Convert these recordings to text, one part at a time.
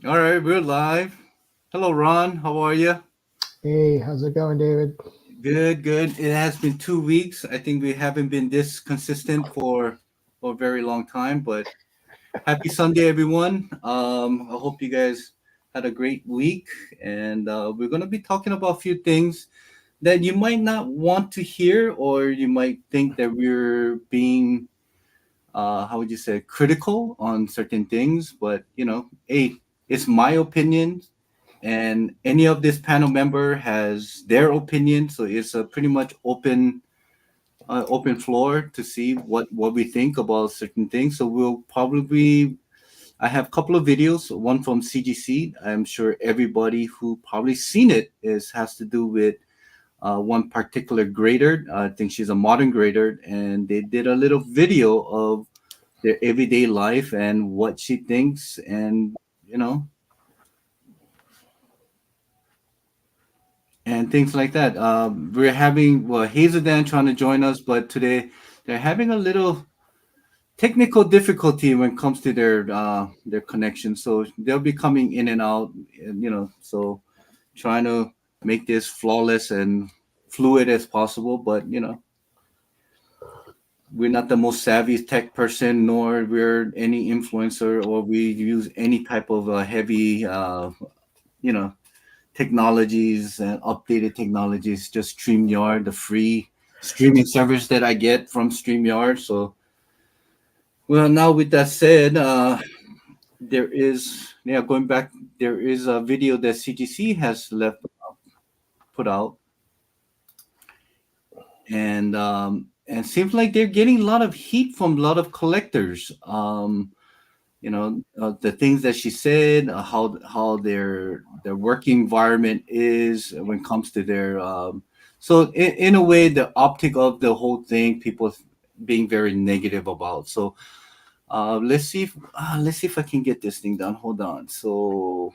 All right, we're live. Hello, Ron. How are you? Hey, how's it going, David? Good, good. It has been 2 weeks. I think we haven't been this consistent for a very long time, but happy Sunday, everyone. I hope you guys had a great week, and we're going to be talking about a few things that you might not want to hear, or you might think that we're being, how would you say, critical on certain things. But, hey, it's my opinion, and any of this panel member has their opinion, so it's a pretty much open floor to see what we think about certain things. So we'll probably I have a couple of videos, one from CGC. I'm sure everybody who probably seen it is has to do with one particular grader. I think she's a modern grader, and they did a little video of their everyday life and what she thinks, and you know and things like that. We're having Hazel Dan trying to join us, but today they're having a little technical difficulty when it comes to their connection. So they'll be coming in and out, and, so trying to make this flawless and fluid as possible. But we're not the most savvy tech person, nor we're any influencer, or we use any type of heavy, you know, technologies and updated technologies, just StreamYard, the free streaming service that I get from StreamYard. So, well, now with that said, going back, there is a video that CGC has put out, and seems like they're getting a lot of heat from a lot of collectors. The things that she said, how their working environment is when it comes to their so in a way the optic of the whole thing, people being very negative about. So let's see if I can get this thing done. Hold on. So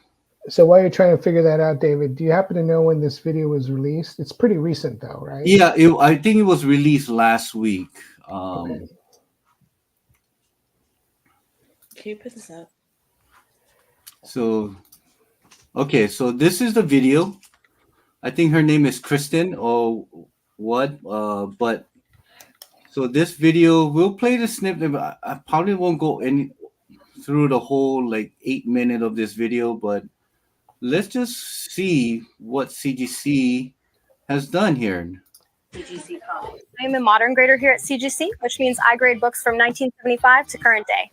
So while you're trying to figure that out, David, do you happen to know when this video was released? It's pretty recent, though, right? yeah, I think it was released last week. Okay. Can you put this up? So okay, so this is the video. I think her name is Kristen or what, but so this video, we'll play the snippet. I probably won't go any through the whole like 8 minute of this video, but let's just see what CGC has done here. CGC Comics. I am a modern grader here at CGC, which means I grade books from 1975 to current day.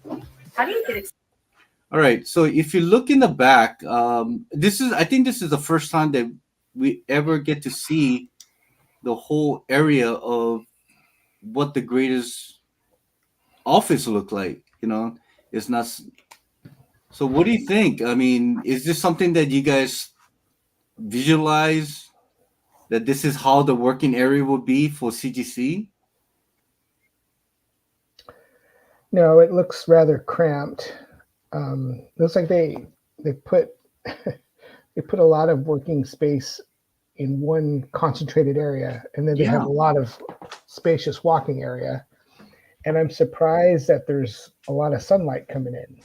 How do you get All right, so if you look in the back, I think this is the first time that we ever get to see the whole area of what the greatest office look like. It's not. So, what do you think? I mean, is this something that you guys visualize that this is how the working area will be for CGC? No, it looks rather cramped. Looks like they put they put a lot of working space in one concentrated area, and then they Yeah, have a lot of spacious walking area. And I'm surprised that there's a lot of sunlight coming in.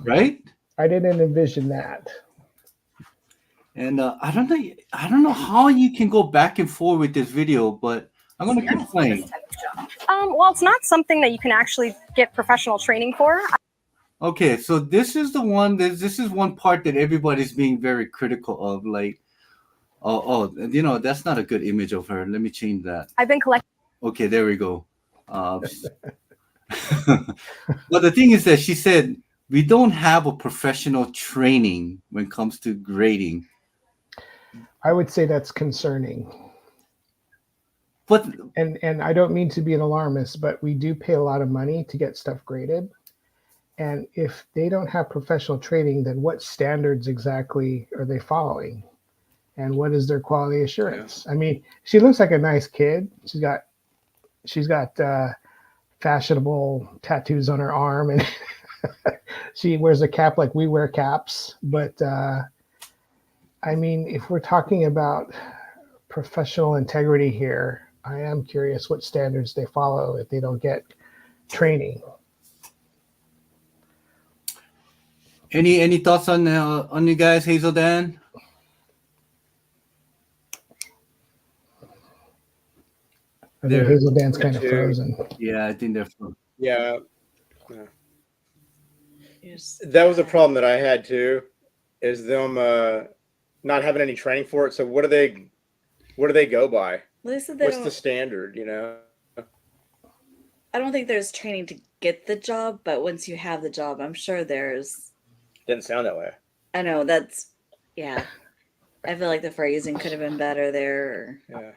right. I didn't envision that. And I don't know how you can go back and forth with this video, but I'm gonna keep playing. Well, it's not something that you can actually get professional training for. Okay, so this is the one. This is one part that everybody's being very critical of. Like, that's not a good image of her. Let me change that. I've been collecting. Okay, there we go. Uh, but the thing is that she said we don't have a professional training when it comes to grading. I would say that's concerning. But And I don't mean to be an alarmist, but we do pay a lot of money to get stuff graded. And if they don't have professional training, then what standards exactly are they following? And what is their quality assurance? I mean, she looks like a nice kid. She's got fashionable tattoos on her arm, and she wears a cap like we wear caps. But I mean, if we're talking about professional integrity here, I am curious what standards they follow if they don't get training. Any thoughts on you guys, Hazel Dan? I think They're Hazel Dan's Yeah, kind of too. frozen. yeah, I think they're fun. Yeah, yeah. Yes. That was a problem that I had too, is them not having any training for it. So what do they go by? They said they What's the don't. standard? You know? I don't think there's training to get the job, but once you have the job, I'm sure there's. Didn't sound that way. I know that's. Yeah. I feel like the phrasing could have been better there. Yeah.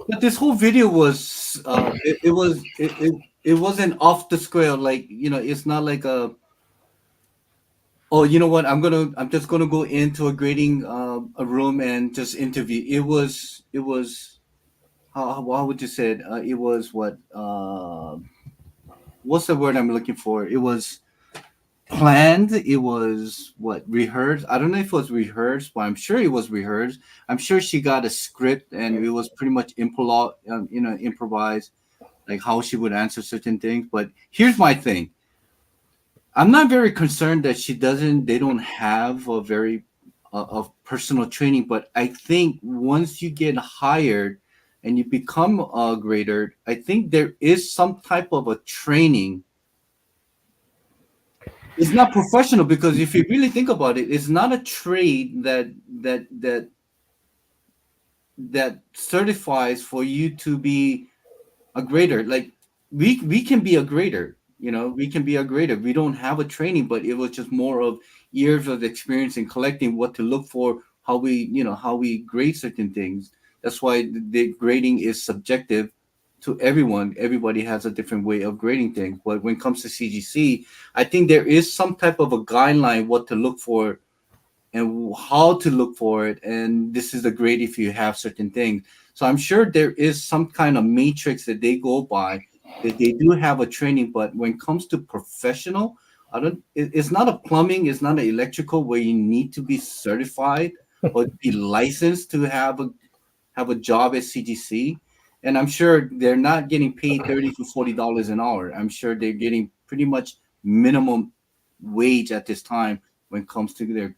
But this whole video was it wasn't off the square. Like, it's not like a, oh, you know what, I'm just gonna go into a grading a room and just interview. It was how would you say it? It was what's the word I'm looking for? It was planned. It was what, rehearsed. I don't know if it was rehearsed, but I'm sure it was rehearsed. I'm sure she got a script and it was pretty much improvised, like how she would answer certain things. But here's my thing: I'm not very concerned that they don't have a very of personal training, but I think once you get hired and you become a grader, I think there is some type of a training. It's not professional because if you really think about it, it's not a trade that certifies for you to be a grader. Like, we can be a grader, we can be a grader. We don't have a training, but it was just more of years of experience in collecting what to look for, how we grade certain things. That's why the grading is subjective to everyone. Everybody has a different way of grading things, but when it comes to CGC, I think there is some type of a guideline what to look for and how to look for it, and this is the grade if you have certain things. So I'm sure there is some kind of matrix that they go by, that they do have a training. But when it comes to professional, it's not a plumbing, it's not an electrical where you need to be certified or be licensed to have a job at CGC. And I'm sure they're not getting paid $30 to $40 an hour. I'm sure they're getting pretty much minimum wage at this time when it comes to when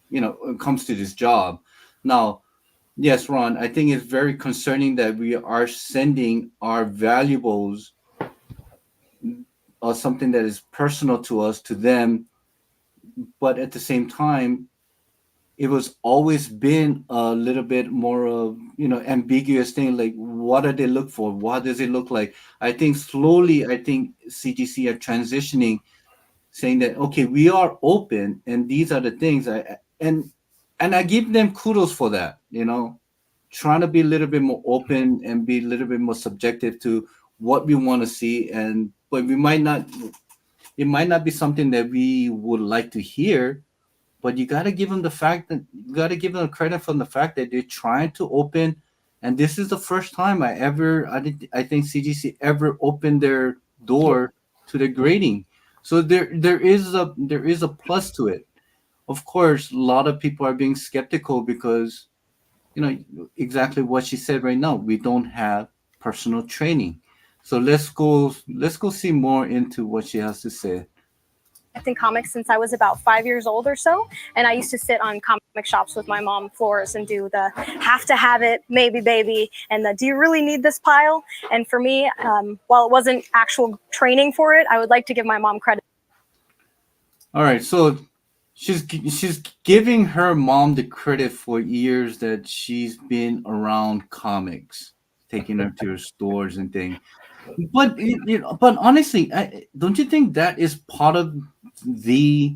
it comes to this job. Now, yes, Ron, I think it's very concerning that we are sending our valuables or something that is personal to us to them, but at the same time, it was always been a little bit more of ambiguous thing. Like, what do they look for? What does it look like? I think slowly, I think CGC are transitioning, saying that, okay, we are open and these are the things. And I give them kudos for that, trying to be a little bit more open and be a little bit more subjective to what we want to see. And but we might not, it might not be something that we would like to hear, but you got to give them the fact that you got to give them credit from the fact that they're trying to open. And this is the first time I think CGC ever opened their door to the grading. So there is a plus to it. Of course, a lot of people are being skeptical because exactly what she said right now. We don't have personal training. So let's go see more into what she has to say. In comics since I was about 5 years old or so. And I used to sit on comic shops with my mom floors and do the have to have it, maybe baby, and the do you really need this pile? And for me, while it wasn't actual training for it, I would like to give my mom credit. All right, so she's giving her mom the credit for years that she's been around comics, taking her to her stores and things. But but honestly, don't you think that is part of the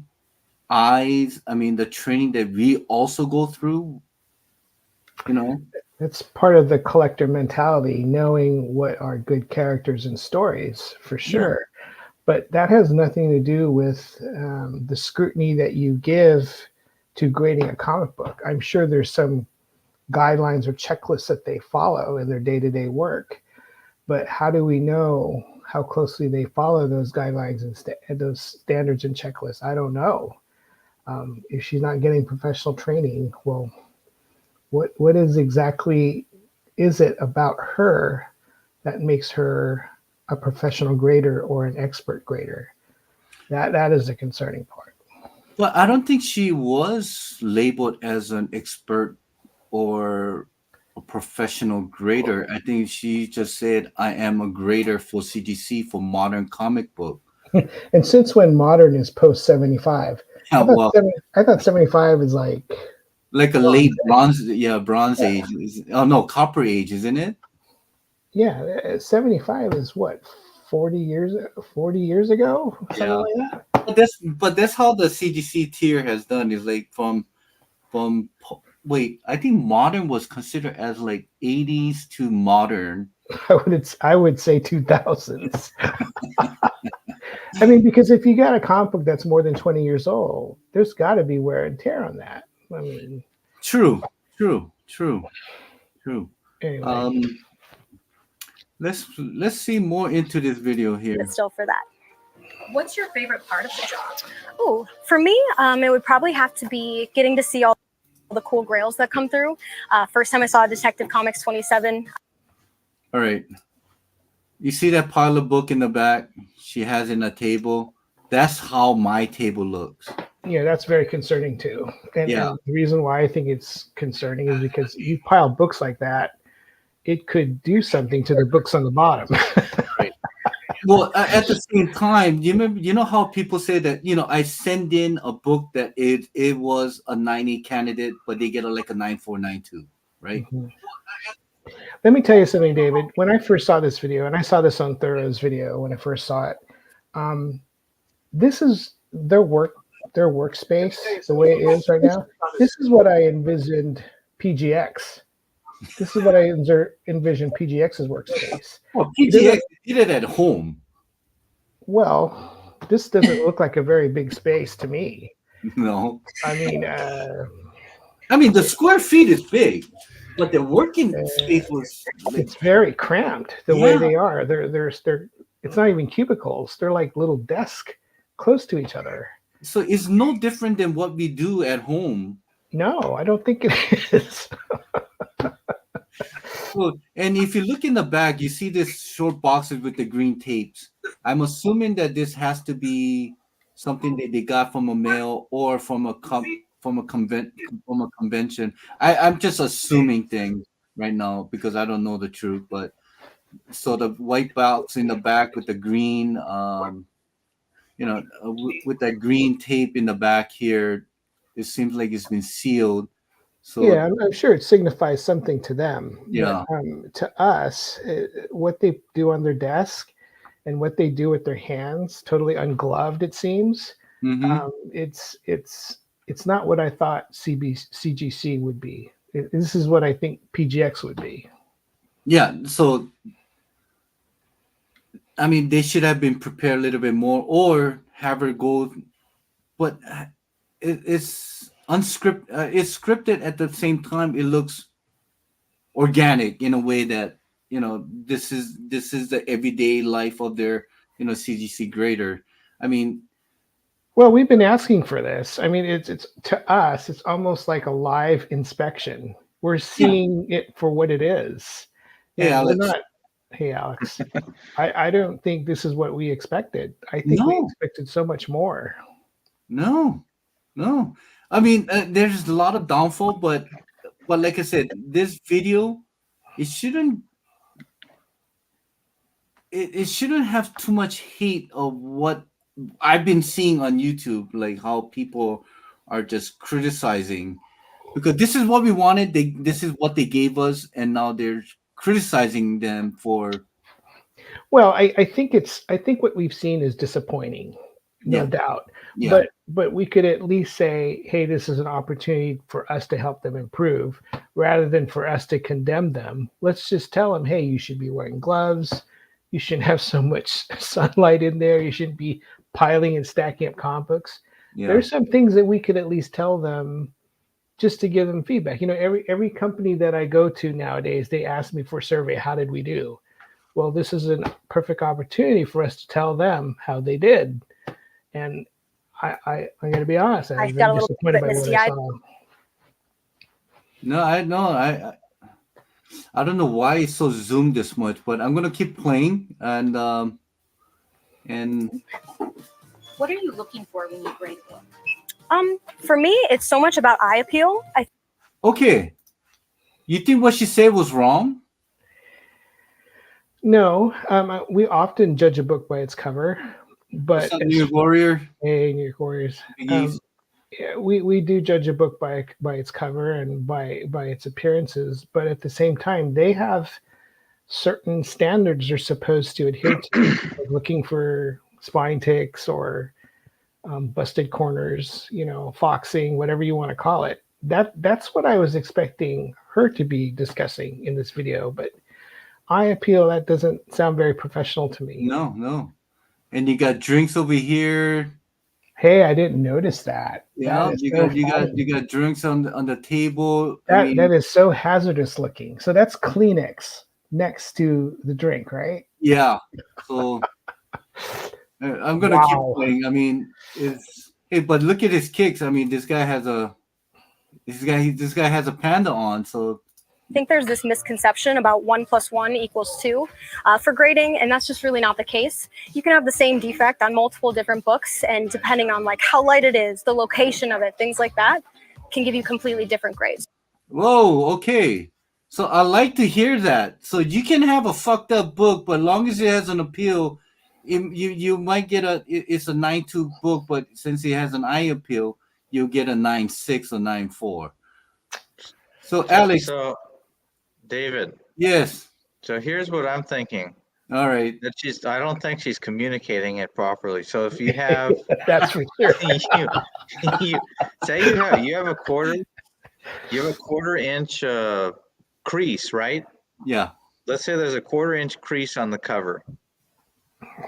eyes? I mean, the training that we also go through. You know. It's part of the collector mentality, knowing what are good characters and stories for Yeah. sure. But that has nothing to do with the scrutiny that you give to grading a comic book. I'm sure there's some guidelines or checklists that they follow in their day-to-day work. But how do we know how closely they follow those guidelines and those standards and checklists? I don't know. If she's not getting professional training, well, what is it about her that makes her a professional grader or an expert grader? That is the concerning part. But I don't think she was labeled as an expert or a professional grader. I think she just said, "I am a grader for CGC for modern comic book." And since when modern is post 75? Yeah, well, I thought 75 is like like a bronze. late bronze, yeah, Bronze Yeah, Age. Oh no, Copper Age, isn't it? yeah. 75 is what 40 years ago, something Yeah, like that. but that's how the CGC tier has done. Is like wait, I think modern was considered as like 80s to modern. I would say 2000s. I mean, because if you got a comic book that's more than 20 years old, there's got to be wear and tear on that. I mean, True, true, true, true. anyway. Um, let's see more into this video here. But still for that. What's your favorite part of the job? Oh, for me, it would probably have to be getting to see all the cool grails that come through. First time I saw Detective Comics 27. All right, you see that pile of book in the back she has in a table? That's how my table looks. Yeah, that's very concerning too. Yeah. And the reason why I think it's concerning is because you pile books like that, it could do something to the books on the bottom. Right. Well, at the same time, you know how people say that, I send in a book that it was a 90 candidate, but they get like a 9492, right? Mhm. Let me tell you something, David. When I first saw this video, and I saw this on Thoreau's video when I first saw it, um, this is their workspace the way it is right now. This is what I envisioned PGX. This is what I envisioned PGX's workspace. Well, It doesn't- PGX did it at home. Well, this doesn't look like a very big space to me. No. I mean, The square feet is big, but the working space was like, it's very cramped the way Yeah. they are. They're it's not even cubicles. They're like little desks close to each other. so it's no different than what we do at home. No, I don't think it is. Well, and if you look in the back, you see this short boxes with the green tapes. I'm assuming that this has to be something that they got from a mail or from a convention. I'm just assuming things right now because I don't know the truth. But so the white box in the back with the green, with that green tape in the back here, it seems like it's been sealed. So Yeah, I'm sure it signifies something to them. Yeah. But to us, what they do on their desk and what they do with their hands, totally ungloved, it seems. mhm. It's not what I thought CGC would be. This is what I think PGX would be. Yeah, so they should have been prepared a little bit more, or have her go. But it's unscripted. It's scripted at the same time. It looks organic in a way that this is the everyday life of their CGC grader. I mean, Well, we've been asking for this. I mean, it's to us, it's almost like a live inspection. We're seeing it for what it is. Hey, We're Alex. not. Hey, Alex. I don't think this is what we expected. I think we No. expected so much more. No, no. There's a lot of downfall, but like I said, this video, it shouldn't it shouldn't have too much hate of what I've been seeing on YouTube, like how people are just criticizing, because this is what we wanted. This is what they gave us, and now they're criticizing them for. Well, I think what we've seen is disappointing, no Yeah. doubt. Yeah. But we could at least say, hey, this is an opportunity for us to help them improve, rather than for us to condemn them. Let's just tell them, hey, you should be wearing gloves. You shouldn't have so much sunlight in there. You shouldn't be piling and stacking up comic books. Yeah. There's some things that we could at least tell them just to give them feedback. Every company that I go to nowadays, they ask me for a survey. How did we do? Well, this is a perfect opportunity for us to tell them how they did. And I'm going to be honest. I was got a very little disappointed bit by what I misty-eyed. saw. No, I know. I don't know why it's so zoomed this much, but I'm gonna keep playing and What are you looking for when you grade a book? For me, it's so much about eye appeal. Okay, you think what she said was wrong? No, we often judge a book by its cover, What's but up, New York Warrior? hey, New York Warriors. Big East? Yeah, we do judge a book by its cover and by its appearances, but at the same time, they have certain standards they're supposed to adhere to, like looking for spine ticks or busted corners, foxing, whatever you want to call it. That's what I was expecting her to be discussing in this video, but eye appeal, that doesn't sound very professional to me. No, no. And you got drinks over here. Hey, I didn't notice that. That Yeah, is you so got you got you got drinks on the table. I that mean, is so hazardous looking. So that's Kleenex next to the drink, right? yeah. So I'm gonna keep Wow. playing. I mean, it's hey, but look at his kicks. I mean, this guy has a panda on. So I think there's this misconception about 1 + 1 = 2 for grading, and that's just really not the case. You can have the same defect on multiple different books, and depending on like how light it is, the location of it, things like that, can give you completely different grades. whoa, okay. So I like to hear that. So you can have a fucked up book, but long as it has an appeal, you might get it's a 9.2 book, but since it has an eye appeal, you'll get a 9.6 or 9.4. So Alex, So, David, yes, so here's what I'm thinking. all right. That I don't think she's communicating it properly. So if you have, That's for sure. you say you have a quarter inch crease, right? Yeah, Let's say there's a 1/4 inch crease on the cover,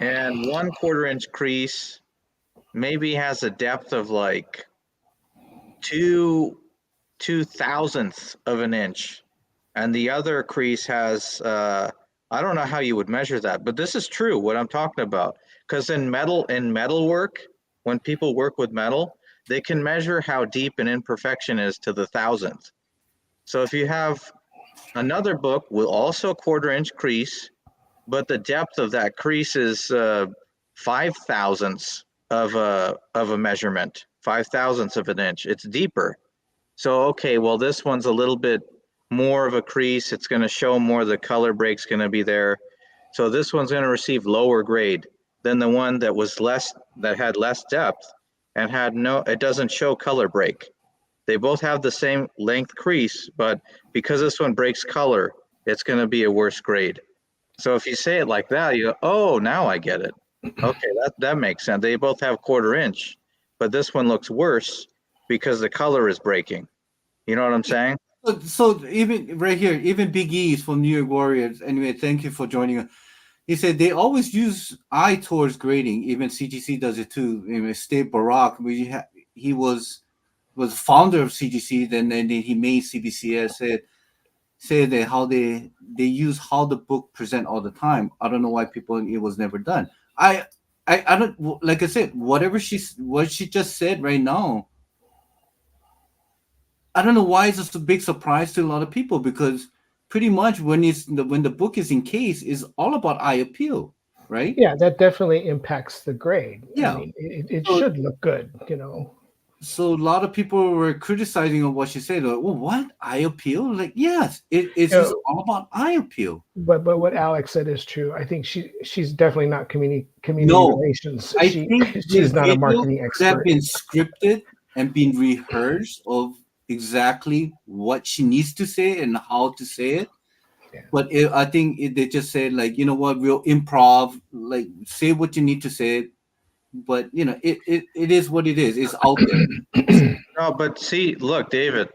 and 1/4 inch crease maybe has a depth of like 2/2000th of an inch, and the other crease has I don't know how you would measure that, but this is true what I'm talking about, because in metal work, when people work with metal, they can measure how deep an imperfection is to the 1,000th. So if you have another book with also a 1/4 inch crease, but the depth of that crease is 5/1000ths of a measurement, 5/1000ths of an inch. It's deeper. So okay, well this one's a little bit more of a crease. It's going to show more. The color break's going to be there. So this one's going to receive lower grade than the one that had less depth and it doesn't show color break. They both have the same length crease, but because this one breaks color, it's going to be a worse grade. So if you say it like that, you go, oh, now I get it. Okay, that makes sense. They both have 1/4 inch, but this one looks worse because the color is breaking. You know what I'm saying? so even right here, even Big E's from New York Warriors. Anyway, thank you for joining us. He said they always use eye towards grading. Even CGC does it too. Steve Barak, he was founder of CGC. Then he made CBCS. Said that how they use how the book present all the time. I don't know why it was never done. I don't, like I said, what she just said right now. I don't know why it's just a big surprise to a lot of people, because pretty much when the book is in case, is all about eye appeal, right? Yeah, that definitely impacts the grade. Yeah. I mean, it So- should look good, So a lot of people were criticizing of what she said. Like, well, what, eye appeal? Like, yes, it's just all about eye appeal. But what Alex said is true. I think she's definitely not community No, relations. I think She's the not a video marketing could have expert. been scripted and been rehearsed of exactly what she needs to say and how to say it. Yeah. But I think they just said, like, you know what, we'll improv, like, say what you need to say. But it is what it is. It's out there. No, but see, look, David,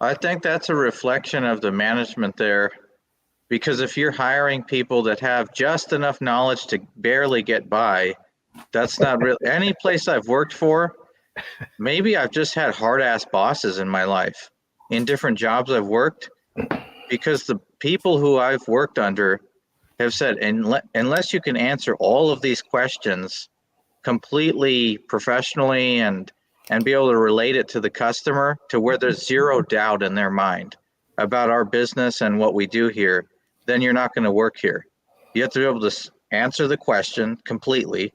I think that's a reflection of the management there, because if you're hiring people that have just enough knowledge to barely get by, that's not real. Any place I've worked for, maybe I've just had hard ass bosses in my life in different jobs I've worked, because the people who I've worked under have said, unless you can answer all of these questions completely professionally and be able to relate it to the customer to where there's zero doubt in their mind about our business and what we do here, then you're not going to work here. You have to be able to answer the question completely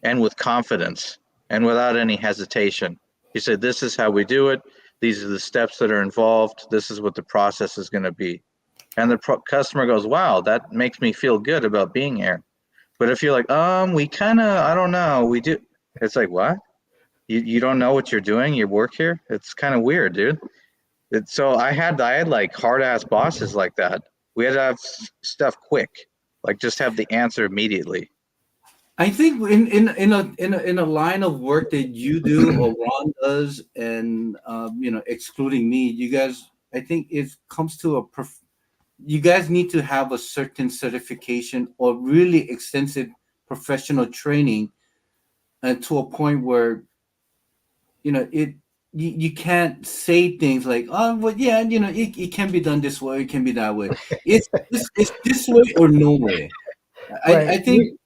and with confidence and without any hesitation. He said, this is how we do it. These are the steps that are involved. This is what the process is going to be. And the customer goes, wow, that makes me feel good about being here. But if you're like, we kind of, I don't know, we do. It's like, what? You don't know what you're doing? You work here? It's kind of weird, dude. So I had like hard ass bosses like that. We had to have stuff quick, like just have the answer immediately. I think in a line of work that you do or Ron does, and excluding me, you guys, I think it comes to you guys need to have a certain certification or really extensive professional training, and to a point where you can't say things like, oh well, yeah, it can be done this way, it can be that way. It's this way or no way. Right. I think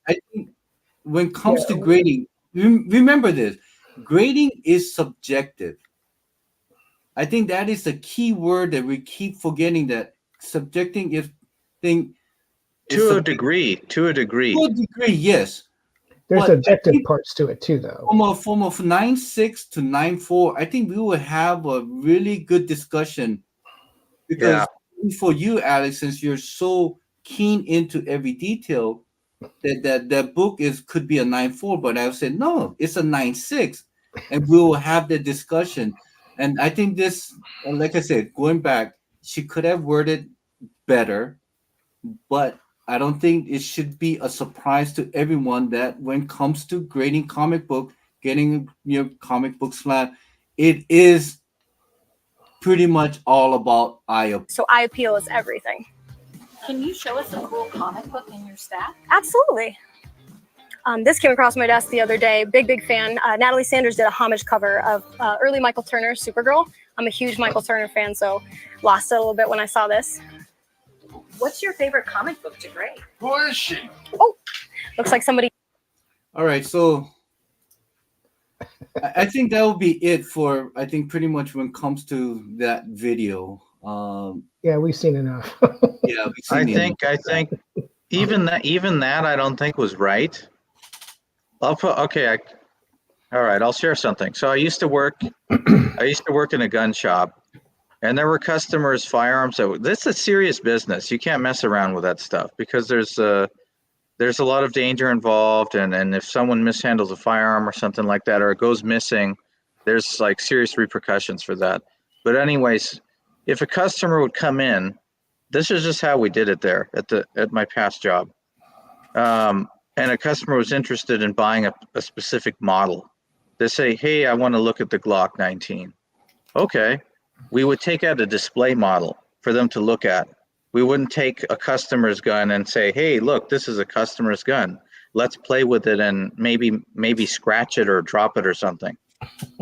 when it comes to Yeah. grading, remember this: grading is subjective. I think that is the key word that we keep forgetting. That subjecting is thing is To a subjective. degree, to a degree. To a degree, yes. There's But I objective think parts to it too, though. from a 9.6 to 9.4, I think we will have a really good discussion, because for you, Alex, since you're so keen into every detail, that book could be a 9.4, but I've said no, it's a 9.6, and we will have the discussion. And I think this, like I said, going back, she could have worded better, but I don't think it should be a surprise to everyone that when it comes to grading comic book, getting your comic book slam, it is pretty much all about eye appeal. So eye appeal is everything. Can you show us a cool comic book in your stack? Absolutely. This came across my desk the other day. Big fan. Natalie Sanders did a homage cover of early Michael Turner Supergirl. I'm a huge Michael Turner fan, so lost it a little bit when I saw this. What's your favorite comic book to grade? Oh, looks like somebody. All right, so I think that will be it for, I think, pretty much when it comes to that video. Yeah, we've seen enough. Yeah, we've seen I think even that I don't think was right. All right, I'll share something. So I used to work in a gun shop, and there were customers' firearms. This is a serious business. You can't mess around with that stuff, because there's a lot of danger involved, and if someone mishandles a firearm or something like that, or it goes missing, there's like serious repercussions for that. But anyways, if a customer would come in, this is just how we did it there at my past job. And a customer was interested in buying a specific model. They say, hey, I want to look at the Glock 19. Okay. We would take out a display model for them to look at. We wouldn't take a customer's gun and say, hey, look, this is a customer's gun. Let's play with it and maybe scratch it or drop it or something.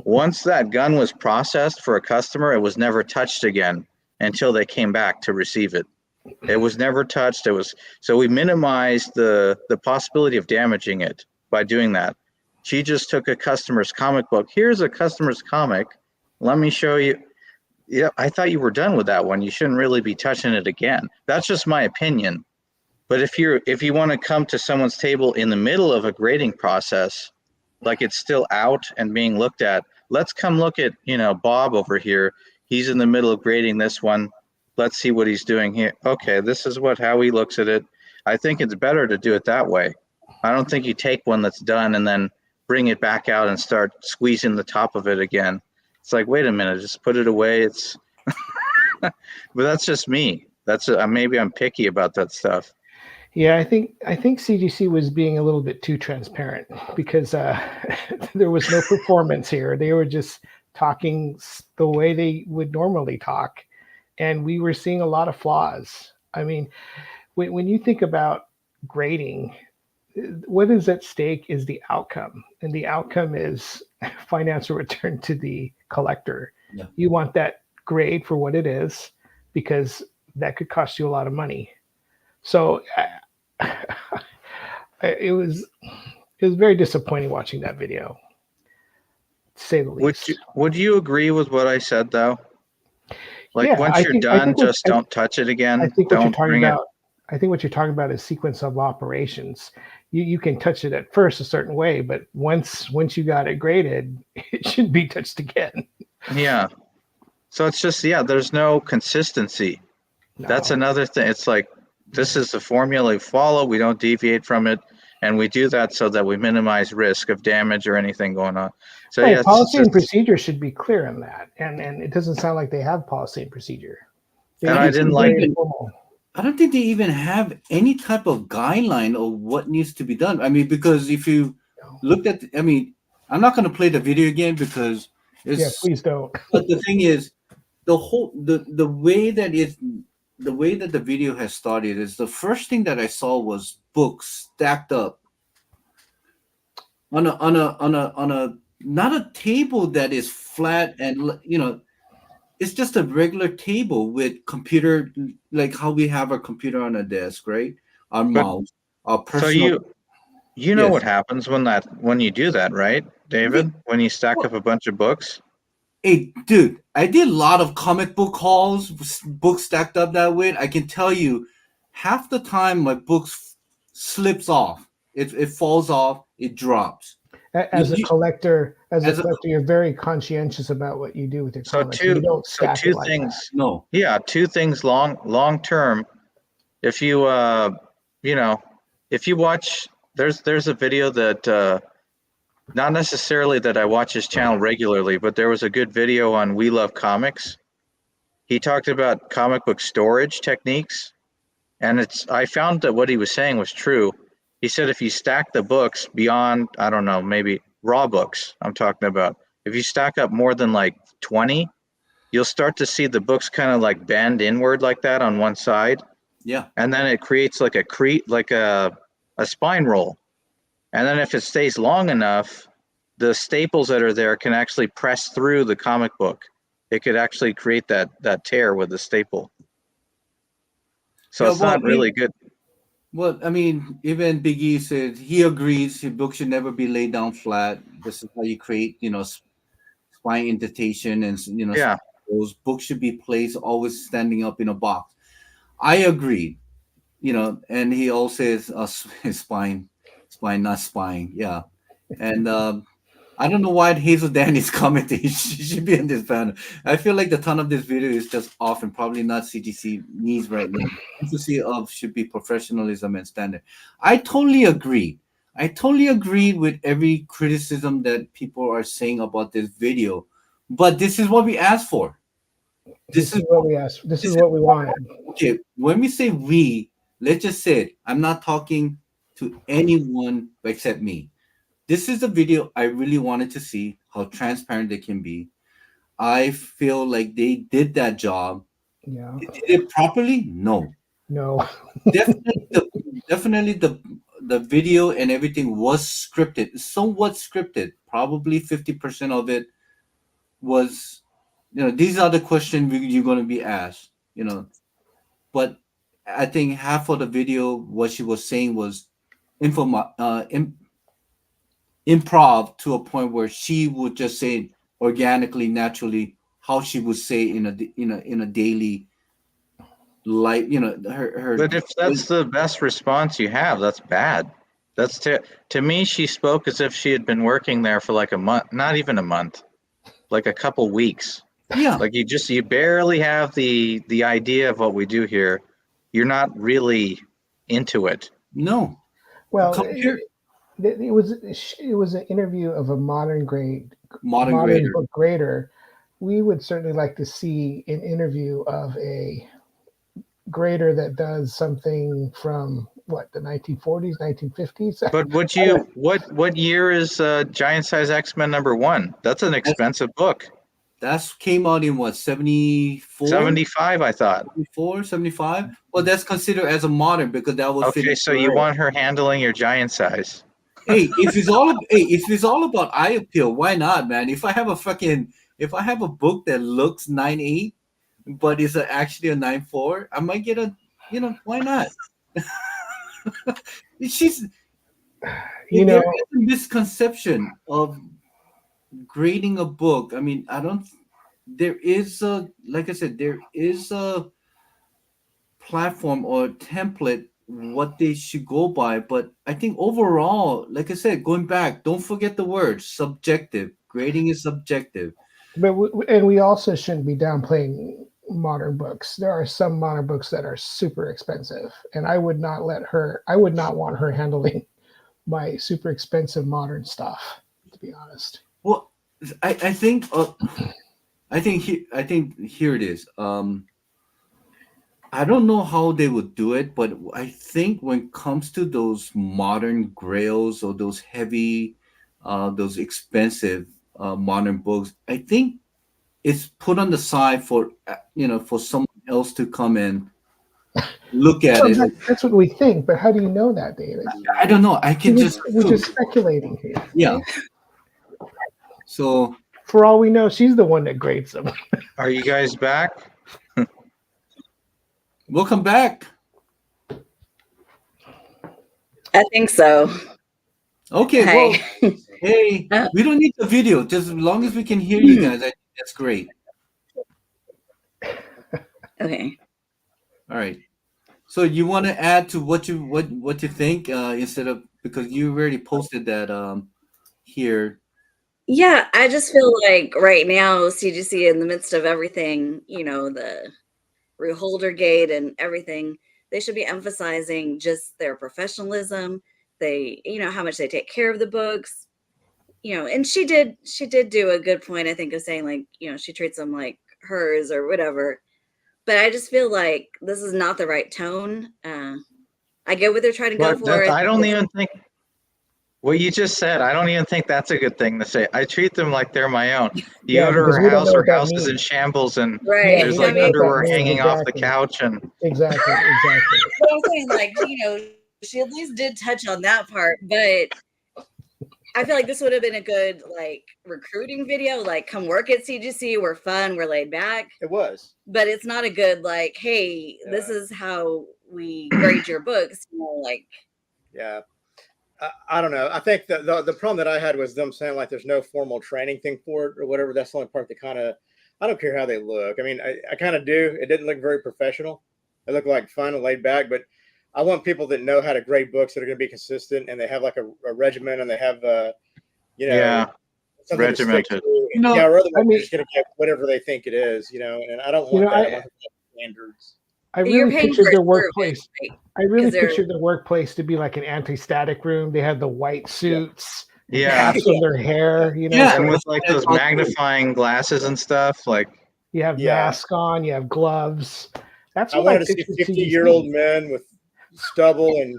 Once that gun was processed for a customer, it was never touched again until they came back to receive it. It was never touched. So we minimized the possibility of damaging it by doing that. She just took a customer's comic book. Here's a customer's comic. Let me show you. Yeah, I thought you were done with that one. You shouldn't really be touching it again. That's just my opinion. But if you want to come to someone's table in the middle of a grading process, like it's still out and being looked at, let's come look at, Bob over here. He's in the middle of grading this one. Let's see what he's doing here. Okay, this is how he looks at it. I think it's better to do it that way. I don't think you take one that's done and then bring it back out and start squeezing the top of it again. It's like, wait a minute, just put it away. But that's just me. Maybe I'm picky about that stuff. Yeah, I think CGC was being a little bit too transparent, because there was no performance here. They were just talking the way they would normally talk, and we were seeing a lot of flaws. I mean, when you think about grading, what is at stake is the outcome, and the outcome is financial return to the collector. Yeah. You want that grade for what it is, because that could cost you a lot of money. So it was very disappointing watching that video, to say the least. Would you agree with what I said, though? Like, Yeah, once you're done, don't touch it again. I think what Don't you're talking bring it. about. I think what you're talking about is sequence of operations. you can touch it at first a certain way, but once you got it graded, it shouldn't be touched again. Yeah. So it's just, yeah, there's no consistency. That's No. another thing. It's like, this is the formula we follow. We don't deviate from it. And we do that so that we minimize risk of damage or anything going on. So Right, yeah, it's policy and just, procedure should be clear on that, and it doesn't sound like they have policy and procedure. They and I I don't just didn't think seem they like very it. even. informal. I don't think they even have any type of guideline of what needs to be done. I mean, because if you looked at, I mean, I'm not going to play the video again because Yeah, it's. please don't. But the thing is, the way that the way that the video has started is the first thing that I saw was books stacked up on a not a table that is flat and it's just a regular table with computer, like how we have our computer on a desk, right? Our But mouse, our so personal. you know Yes. what happens when you do that, right, Yeah. David? When you stack Well, up a bunch of books. hey, dude, I did a lot of comic book hauls, books stacked up that way. I can tell you, half the time my books slips off. It falls off. It drops. You, As a you, collector, as a you're very conscientious about what you do with your So comics. You don't stack two it like that. things. no. Yeah, two things long term. If you you know, if you watch, there's a video that not necessarily that I watch his channel regularly, but there was a good video on We Love Comics. He talked about comic book storage techniques, and I found that what he was saying was true. He said if you stack the books beyond, I don't know, maybe raw books, I'm talking about, if you stack up more than like 20, you'll start to see the books kind of like bend inward like that on one side, Yeah. and then it creates like a spine roll. And then if it stays long enough, the staples that are there can actually press through the comic book. It could actually create that tear with the staple. So Yeah. it's Well, not really good. I mean, even Big E said he agrees. His book should never be laid down flat. This is how you create, spine indentation, and Yeah, those books should be placed always standing up in a box. I agree. And he also says spine, not spine. Yeah, and I don't know why Hazel Danny's commenting. She should be in this panel. I feel like the ton of this video is just off and probably not CGC needs right now. Emphasis of should be professionalism and standard. I totally agree. I totally agree with every criticism that people are saying about this video, but this is what we asked for. This is what we asked. This This is is what we wanted. okay. When we say we, let's just say it. I'm not talking to anyone except me. This is a video I really wanted to see how transparent they can be. I feel like they did that job. Yeah. They did it properly? No. No. Definitely the video and everything was scripted, somewhat scripted. Probably 50% of it was, these are the questions you're going to be asked, but I think half of the video, what she was saying was improv to a point where she would just say organically, naturally, how she would say in a daily life. Her. but if that's the best response you have, that's bad. That's to me, she spoke as if she had been working there for like a month, not even a month, like a couple weeks. Yeah. Like you barely have the idea of what we do here. You're not really into it. No. Well, Compare it was an interview of a modern modern grader. book grader. We would certainly like to see an interview of a grader that does something from what, the 1940s, 1950s. But what year is Giant Size X-Men #1? That's an expensive book. That's came out in what, 74, 75, I thought. 74, 75? Well, that's considered as a modern because that was Okay, fitting so for you her. want her handling your giant size. Hey, if it's all about eye appeal, why not, man? If I have a book that looks 9.8, but it's actually a 9.4, I might get why not? She's You there know, is a misconception of grading a book. I mean, I don't. There is like I said, there is a platform or template what they should go by. But I think overall, like I said, going back, don't forget the word subjective. Grading is subjective. But and we also shouldn't be downplaying modern books. There are some modern books that are super expensive, and I would not let her. I would not want her handling my super expensive modern stuff. To be honest. Well, I think I think here it is. I don't know how they would do it, but I think when it comes to those modern grails or those expensive modern books, I think it's put on the side for for someone else to come and look at Well, it. that's what we think, but how do you know that, David? I don't know. I can just We're just speculating here. yeah. Right? So For all we know, she's the one that grades them. Are you guys back? welcome back. I think so. Okay, well, Hi. hey, we don't need the video. Just as long as we can hear you guys, I think that's great. Okay. All right. So you want to add to what you think instead of because you already posted that here. Yeah, I just feel like right now CGC in the midst of everything, the Reholder Gate and everything, they should be emphasizing just their professionalism. They, how much they take care of the books, and she did do a good point, I think, of saying like, she treats them like hers or whatever. But I just feel like this is not the right tone. I get what they're trying to go But for. I don't even think what you just said. I don't even think that's a good thing to say. I treat them like they're my own. You go to because her we don't house, know her what that house is in means. shambles, and Right. there's we like don't know what that underwear means, hanging off the exactly. couch, and Exactly. But I'm saying, like, she at least did touch on that part, but I feel like this would have been a good like recruiting video, like come work at CGC, we're fun, we're laid back. It was. But it's not a good like, hey, this is how we grade your books, like Yeah. I don't know. I think the problem that I had was them saying like there's no formal training thing for it or whatever. That's the only part that kind of, I don't care how they look. I mean, I kind of do. It didn't look very professional. It looked like fun and laid back, but I want people that know how to grade books that are going to be consistent and they have like a regimen and they have, yeah, something to stick regimented. to. You know, Yeah, or otherwise I mean- they're just going to get whatever they think it is, and I don't want that. I want standards. I you're really paying pictured for a their service, workplace. right? I really 'Cause they're- pictured the workplace to be like an anti-static room. They had the white suits, Yeah, caps on their hair. Yeah. and so with like those magnifying glasses and stuff. Like, you have Yeah. mask on, you have gloves. That's I what wanted to see pictured 50-year-old CGC. men with stubble and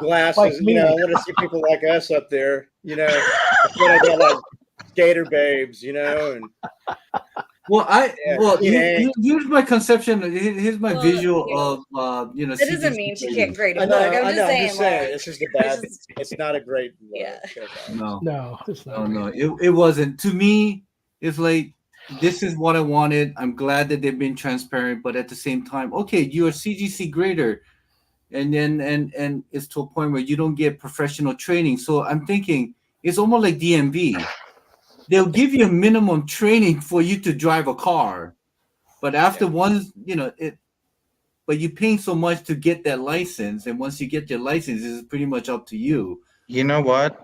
glasses. Like me. I want to see people like us up there. Instead I got like skater babes. And Well, Yeah. here's my conception. Here's my Well, visual of that doesn't CGC mean she grading. can't grade I a know, book. I'm just saying, like, it's just a bad. just- It's not a great look. Yeah. No, No, it's not. no. It wasn't. To me, it's like this is what I wanted. I'm glad that they've been transparent, but at the same time, okay, you're a CGC grader, and then and it's to a point where you don't get professional training. So I'm thinking it's almost like DMV. They'll give you a minimum training for you to drive a car, but after once but you're paying so much to get that license, and once you get your license, it's pretty much up to you. you know what?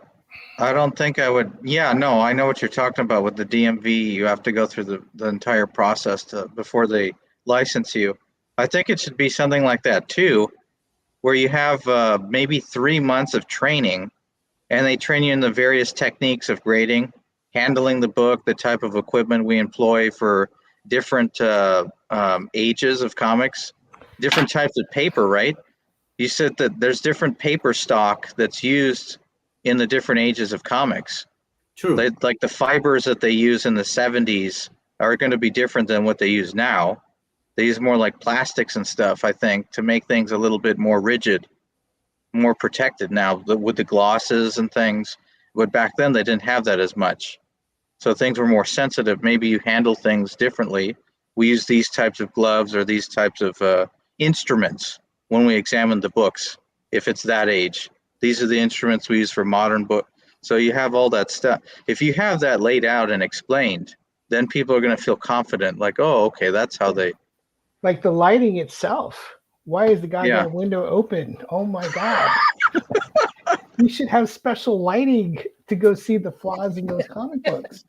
I don't think I would. Yeah, no, I know what you're talking about with the DMV. You have to go through the entire process before they license you. I think it should be something like that too, where you have maybe 3 months of training, and they train you in the various techniques of grading, handling the book, the type of equipment we employ for different ages of comics, different types of paper, right? You said that there's different paper stock that's used in the different ages of comics. True. Like the fibers that they use in the 70s are going to be different than what they use now. They use more like plastics and stuff, I think, to make things a little bit more rigid, more protected now with the glosses and things. But back then they didn't have that as much. So things were more sensitive. Maybe you handle things differently. We use these types of gloves or these types of instruments when we examine the books. If it's that age, these are the instruments we use for modern book. So you have all that stuff. If you have that laid out and explained, then people are going to feel confident, like, oh, okay, that's how they. Like the lighting itself. Why is the goddamn Yeah. window open? Oh my god. You should have special lighting to go see the flaws in those comic books.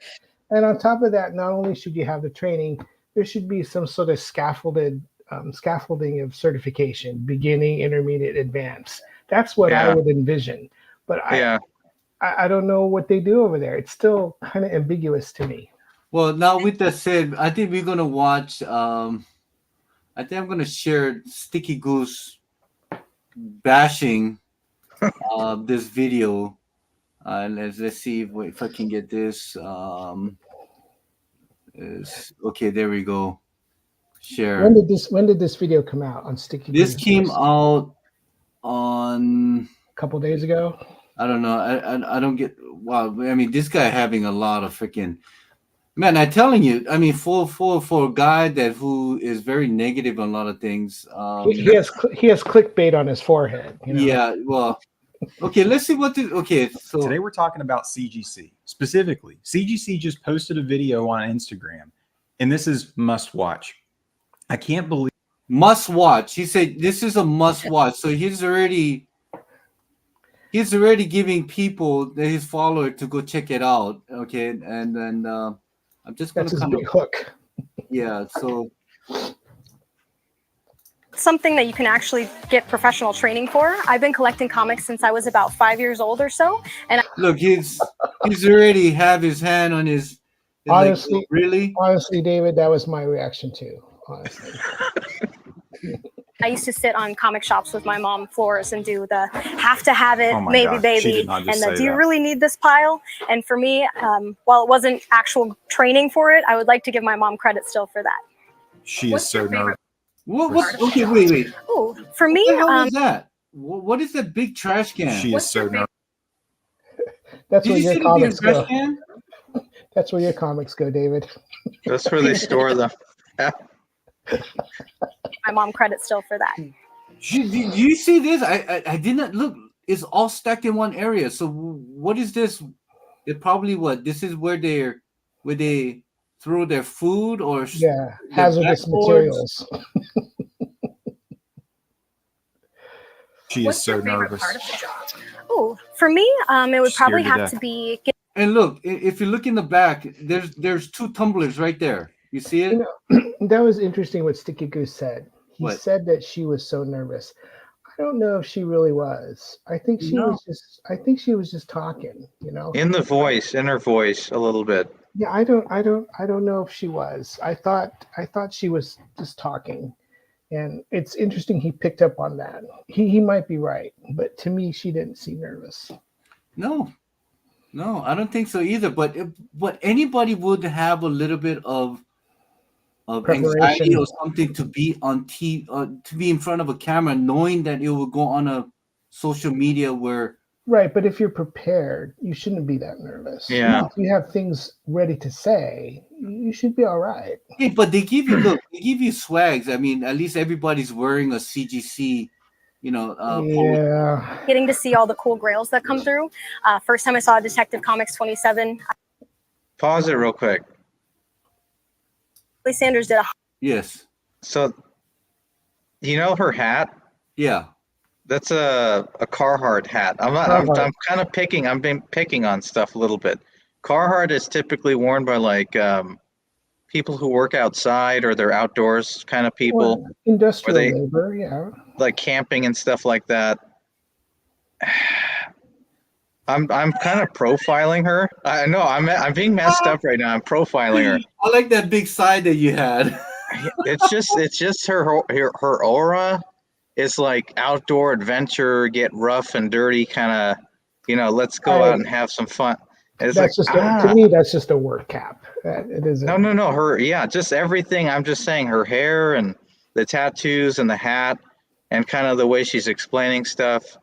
And on top of that, not only should you have the training, there should be some sort of scaffolding of certification, beginning, intermediate, advanced. That's what I Yeah. would envision. But Yeah. I don't know what they do over there. It's still kind of ambiguous to me. Well, now with that said, I think we're gonna watch. I think I'm gonna share Sticky Goose bashing this video. Let's see if I can get this. Okay, there we go. Share. When did this video come out on Sticky This Goose? came out on, A couple days ago. I don't know. I don't get. Wow. I mean, this guy having a lot of freaking. Man, I'm telling you. I mean, for a guy who is very negative on a lot of things. He has clickbait on his forehead. You know? Yeah. Well. Okay. Let's see what. Okay. So Today we're talking about CGC. Specifically, CGC just posted a video on Instagram, and this is must watch. I can't believe must watch. He said this is a must watch. So he's already giving people his follower to go check it out. Okay, and then I'm just gonna That's his kind big of hook. yeah. So Something that you can actually get professional training for. I've been collecting comics since I was about 5 years old or so, and look, he's already have his hand on his. Honestly, like, really. Honestly, David, that was my reaction too. Honestly. I used to sit on comic shops with my mom floors and do the have to have it, Oh my maybe gosh, she baby, did not just and the say do you that. really need this pile? And for me, while it wasn't actual training for it, I would like to give my mom credit still for that. she is What's so your favorite nervous. What's okay? Wait. Ooh, for me, What the hell is that? What is that big trash can? She is What's so your nervous. That's Did where you your see the big comics trash go. can? That's where your comics go, David. That's where they store them. my mom credit still for that. Do you see this? I did not look. It's all stacked in one area. So what is this? It probably what this is where they throw their food or Yeah, their hazardous backboards. materials. She is What's so your favorite nervous. part of the job? Ooh, for me, it would Scared probably to have death. to be And look, if you look in the back, there's two tumblers right there. You see it? You know, that was interesting what Sticky Goose said. He What? said that she was so nervous. I don't know if she really was. I think she No. was just talking, you know. In her voice, a little bit. Yeah, I don't know if she was. I thought she was just talking. And it's interesting he picked up on that. He might be right, but to me she didn't seem nervous. No, I don't think so either. But anybody would have a little bit of anxiety Preparation. or something to be on to be in front of a camera, knowing that it will go on a social media where. Right, but if you're prepared, you shouldn't be that nervous. Yeah. If you have things ready to say, you should be all right. Hey, but they give you swags. I mean, at least everybody's wearing a CGC, pose. Yeah. getting to see all the cool grails that come through. First time I saw Detective Comics 27, Pause it real quick. Lee Sanders did a Yes. So, you know her hat? Yeah. That's a Carhartt hat. I'm kind of picking. I've been picking on stuff a little bit. Carhartt is typically worn by like people who work outside or they're outdoors kind of people, Well, industrial they- labor, yeah. like camping and stuff like that. I'm kind of profiling her. I know I'm being messed up right now. I'm profiling her. I like that big side that you had. It's just her aura is like outdoor adventure, get rough and dirty kind of, let's go out and have some fun. It's That's like, just to me, that's just a word cap. It isn't. no. Just everything. I'm just saying her hair and the tattoos and the hat and kind of the way she's explaining stuff.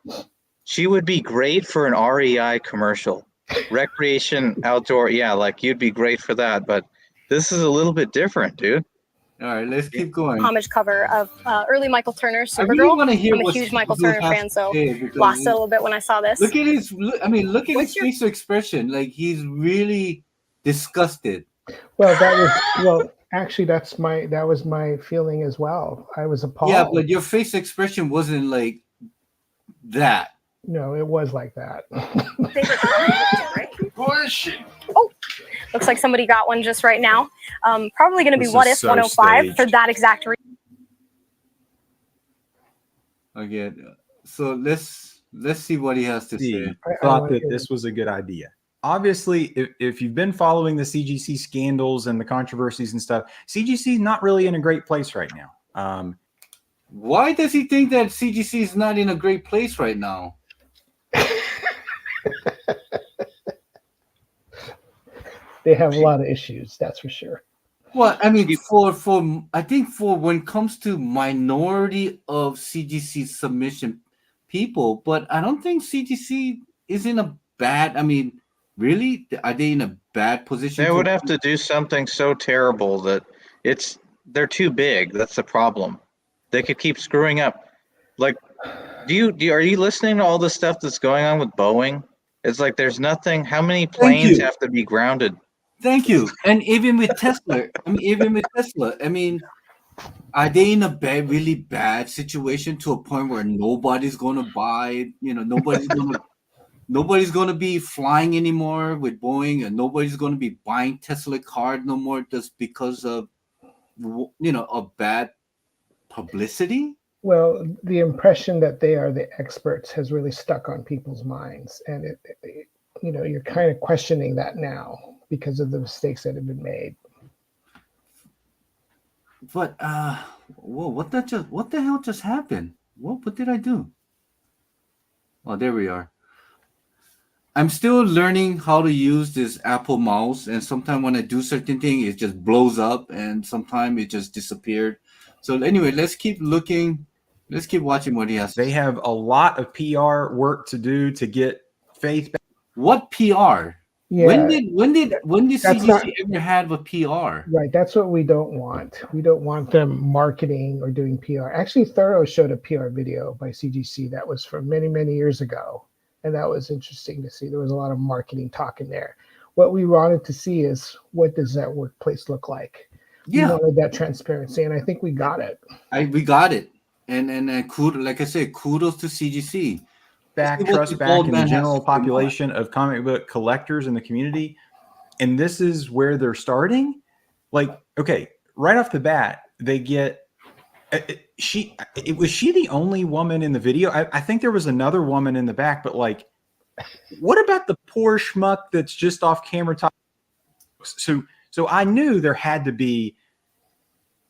She would be great for an REI commercial. Recreation, outdoor, yeah, like you'd be great for that. But this is a little bit different, dude. All right, let's keep going. homage cover of early Michael Turner I really Supergirl. want to hear I'm a what huge Michael Supergirl Turner has fan, to so say, because lost it a little bit when I saw this. Look at his. Look at What's his your- facial expression. Like he's really disgusted. Well, Actually, that was my feeling as well. I was Yeah, appalled. but your face expression wasn't like that. No, it was like that. Favorite comic book too, right? Looks like somebody got one just right now. Probably going to be This What is If so 105 for staged. that exact reason. Again, so let's see what he has to say. Thought that this was a good idea. Obviously, if you've been following the CGC scandals and the controversies and stuff, CGC is not really in a great place right now. Why does he think that CGC is not in a great place right now? They have a lot of issues, that's for sure. Well, I mean, for I think for when it comes to minority of CGC submission people, but I don't think CGC is in a bad. I mean, really, are they in a bad position? They would have to do something so terrible that they're too big. That's the problem. They could keep screwing up. Like, are you listening to all the stuff that's going on with Boeing? It's like there's nothing. How many planes you. have to be grounded? Thank you. And even with Tesla, I mean, are they in a really bad situation to a point where nobody's going to buy? You know, nobody's going to be flying anymore with Boeing, and nobody's going to be buying Tesla cars no more just because of a bad publicity. Well, the impression that they are the experts has really stuck on people's minds, and you're kind of questioning that now because of the mistakes that have been made. But whoa, what the hell just happened? What did I do? Oh, there we are. I'm still learning how to use this Apple mouse, and sometimes when I do certain thing, it just blows up, and sometimes it just disappeared. So anyway, let's keep looking. Let's keep watching what he has. They have a lot of PR work to do to get faith back. What PR? Yeah. When did CGC ever have a PR? Right, that's what we don't want. We don't want them marketing or doing PR. Actually, Thorough showed a PR video by CGC that was from many, many years ago, and that was interesting to see. There was a lot of marketing talk in there. What we wanted to see is, what does that workplace look like? Yeah, we wanted that transparency, and I think we got it. We got it, and kudos, like I said, kudos to CGC. Trust back in the general population of comic book collectors in the community. And this is where they're starting. Like, okay, right off the bat, they get was she the only woman in the video? I think there was another woman in the back, but like, what about the poor schmuck that's just off camera talking? So I knew there had to be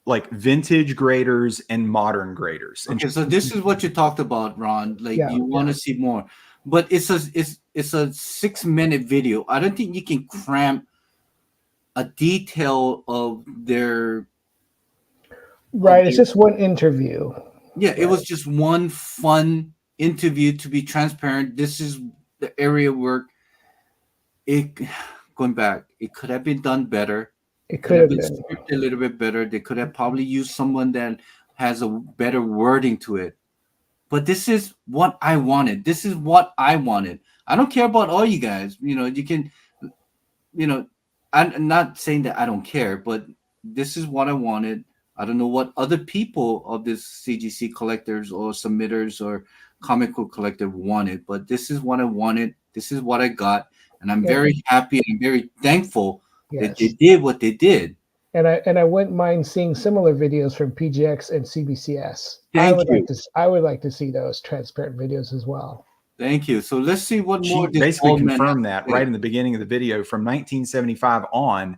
like vintage graders and modern graders. Okay, so this is what you talked about, Ron. Like, you want to see more, but it's a 6-minute video. I don't think you can cram a detail of their. Right, it's just one interview. Yeah, it was just one fun interview to be transparent. This is the area where going back, it could have been done better. It could have been scripted a little bit better. They could have probably used someone that has a better wording to it. But this is what I wanted. This is what I wanted. I don't care about all you guys. You can, I'm not saying that I don't care, but this is what I wanted. I don't know what other people of this CGC collectors or submitters or comic book collector wanted, but this is what I wanted. This is what I got. And I'm very happy and very thankful that they did what they did. And I wouldn't mind seeing similar videos from PGX and CBCS. I would like to see those transparent videos as well. Thank you. So let's see what she more. Basically confirmed that right in the beginning of the video. From 1975 on,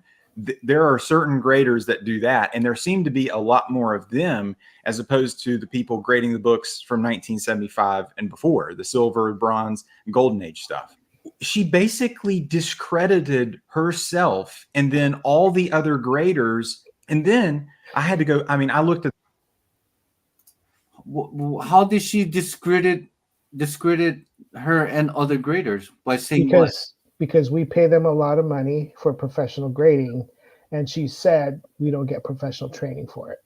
there are certain graders that do that, and there seem to be a lot more of them as opposed to the people grading the books from 1975 and before, the silver, bronze, golden age stuff. She basically discredited herself and then all the other graders. And then I had to go. I mean, I looked at. How did she discredit her and other graders by saying because we pay them a lot of money for professional grading, and she said we don't get professional training for it.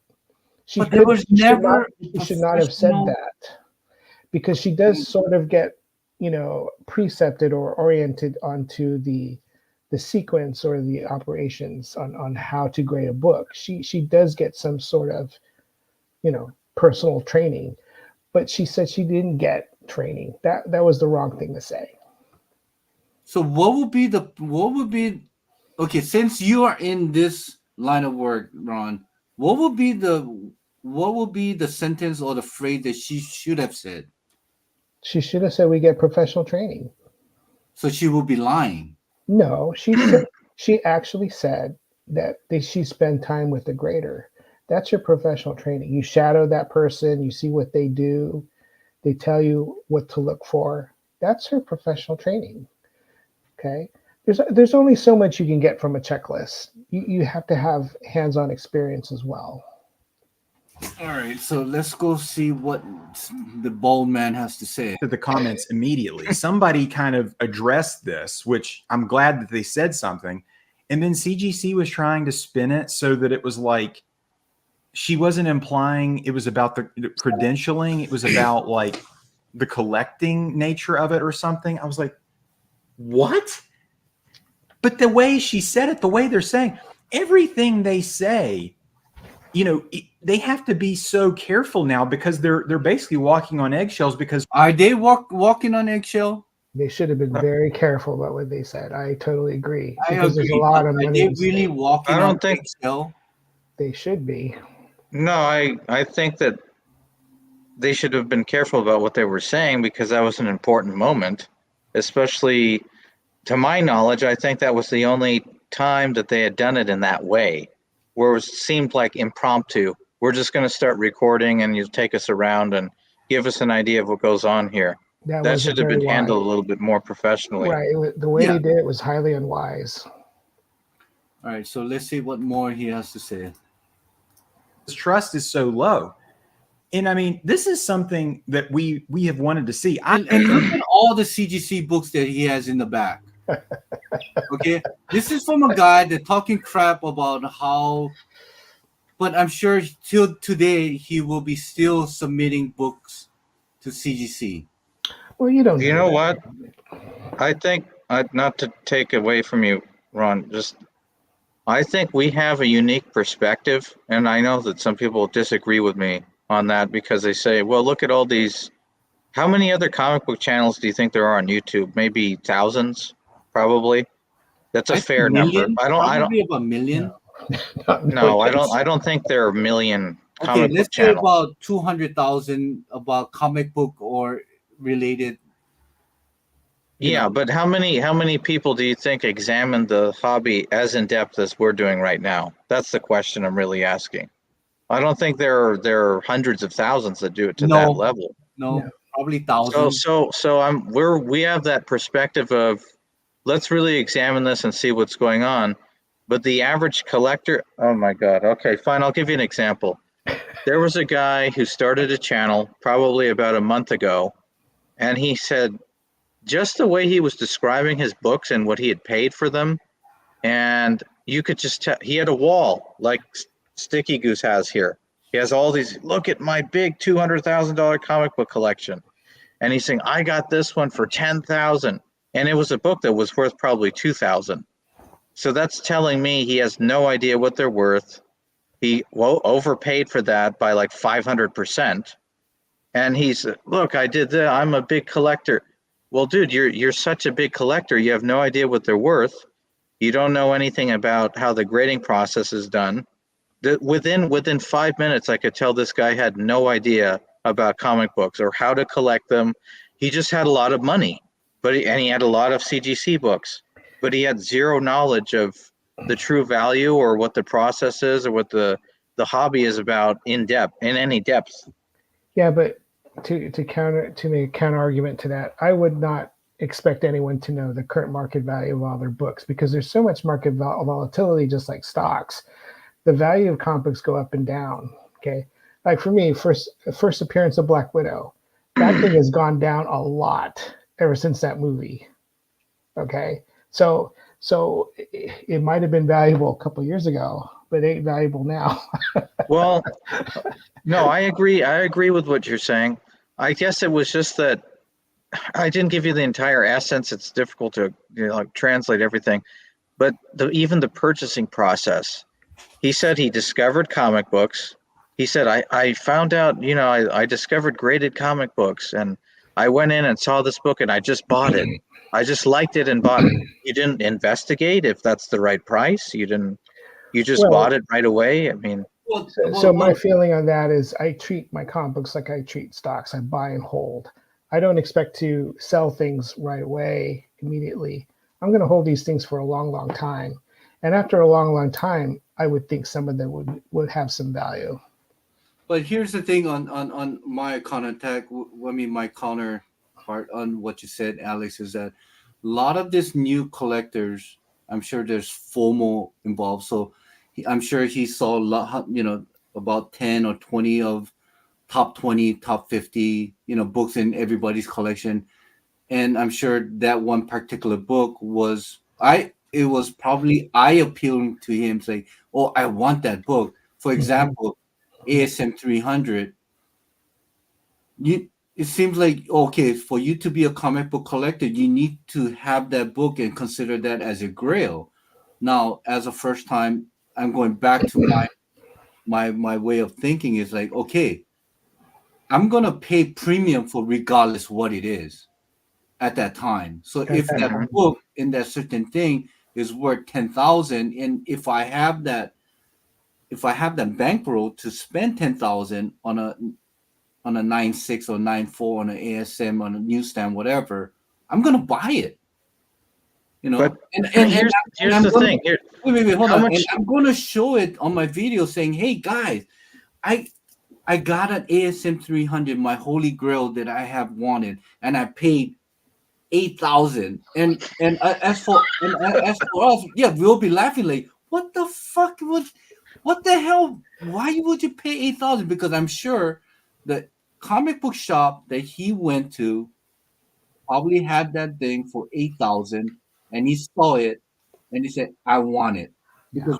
She should not have said that, because she does sort of get precepted or oriented onto the the sequence or the operations on how to grade a book. She does get some sort of, personal training, but she said she didn't get training. That was the wrong thing to say. So what would be okay, since you are in this line of work, Ron, what would be the sentence or the phrase that she should have said? She should have said we get professional training. So she will be lying. No, she actually said that she spend time with the grader. That's your professional training. You shadow that person, you see what they do, they tell you what to look for. That's her professional training. Okay. There's only so much you can get from a checklist. You have to have hands-on experience as well. All right, so let's go see what the bald man has to say. To the comments immediately. Somebody kind of addressed this, which I'm glad that they said something. And then CGC was trying to spin it so that it was like she wasn't implying it was about the credentialing. It was about like the collecting nature of it or something. I was like, what? But the way she said it, the way they're saying everything they say, they have to be so careful now because they're basically walking on eggshells. Because are they walking on eggshell? They should have been very careful about what they said. I totally agree. Because there's a lot of money. Are they really walking on eggshell? They should be. No, I think that they should have been careful about what they were saying because that was an important moment, especially to my knowledge. I think that was the only time that they had done it in that way, where it seemed like impromptu. We're just going to start recording and you take us around and give us an idea of what goes on here. That should have been handled a little bit more professionally. Right. The way they did it was highly unwise. All right, so let's see what more he has to say. His trust is so low. And I mean, this is something that we have wanted to see. And look at all the CGC books that he has in the back. Okay, this is from a guy that talking crap about how, but I'm sure till today he will be still submitting books to CGC. Well, you don't. You know what? I think, not to take away from you, Ron, I think we have a unique perspective, and I know that some people disagree with me on that because they say, well, look at all these. How many other comic book channels do you think there are on YouTube? Maybe thousands, probably. That's a fair number. Probably about a million. No, I don't think there are a million comic book channels. Let's say about 200,000 about comic book or related. Yeah, but how many people do you think examine the hobby as in depth as we're doing right now? That's the question I'm really asking. I don't think there are hundreds of thousands that do it to that level. No, probably thousands. So we have that perspective of let's really examine this and see what's going on. But the average collector, oh my God. Okay, fine. I'll give you an example. There was a guy who started a channel probably about a month ago, and he said, just the way he was describing his books and what he had paid for them, and you could just tell he had a wall like Sticky Goose has here. He has all these, look at my big $200,000 comic book collection. And he's saying, I got this one for $10,000. And it was a book that was worth probably $2,000. So that's telling me he has no idea what they're worth. He overpaid for that by like 500%. And he's, look, I did that. I'm a big collector. Well, dude, you're such a big collector. You have no idea what they're worth. You don't know anything about how the grading process is done. Within 5 minutes, I could tell this guy had no idea about comic books or how to collect them. He just had a lot of money, and he had a lot of CGC books, but he had zero knowledge of the true value or what the process is or what the hobby is about in any depth. Yeah, but to make a counter argument to that, I would not expect anyone to know the current market value of all their books because there's so much market volatility, just like stocks. The value of comic books go up and down. Okay, like for me, first appearance of Black Widow, that thing has gone down a lot ever since that movie. Okay, so it might have been valuable a couple of years ago, but it ain't valuable now. Well, no, I agree. I agree with what you're saying. I guess it was just that I didn't give you the entire essence. It's difficult to translate everything. but even the purchasing process. He said he discovered comic books. He said, I found out, I discovered graded comic books, and I went in and saw this book and I just bought it. I just liked it and bought it. You didn't investigate if that's the right price. You just bought it right away. I mean, so my feeling on that is I treat my comic books like I treat stocks. I buy and hold. I don't expect to sell things right away immediately. I'm going to hold these things for a long, long time. And after a long, long time, I would think some of them would have some value. But here's the thing on my countertech, my counterpart on what you said, Alex, is that a lot of this new collectors, I'm sure there's FOMO involved. So I'm sure he saw a lot, about 10 or 20 of top 20, top 50, books in everybody's collection. And I'm sure that one particular book it was probably eye appealing to him, saying, oh, I want that book. For example, ASM 300. It seems like, okay, for you to be a comic book collector, you need to have that book and consider that as a grail. Now, as a first time, I'm going back to my way of thinking is like, okay, I'm gonna pay premium for regardless what it is at that time. So if that book in that certain thing is worth 10,000, and if I have that bankroll to spend 10,000 on a 9.6 or 9.4 on an ASM on a newsstand, whatever, I'm gonna buy it. But here's the thing. Wait, hold on. And I'm gonna show it on my video saying, hey guys, I got an ASM 300, my holy grail that I have wanted, and I paid 8,000. And as for us, yeah, we'll be laughing like, what the fuck what the hell? Why would you pay 8,000? Because I'm sure the comic book shop that he went to probably had that thing for 8,000, and he saw it and he said, I want it. Because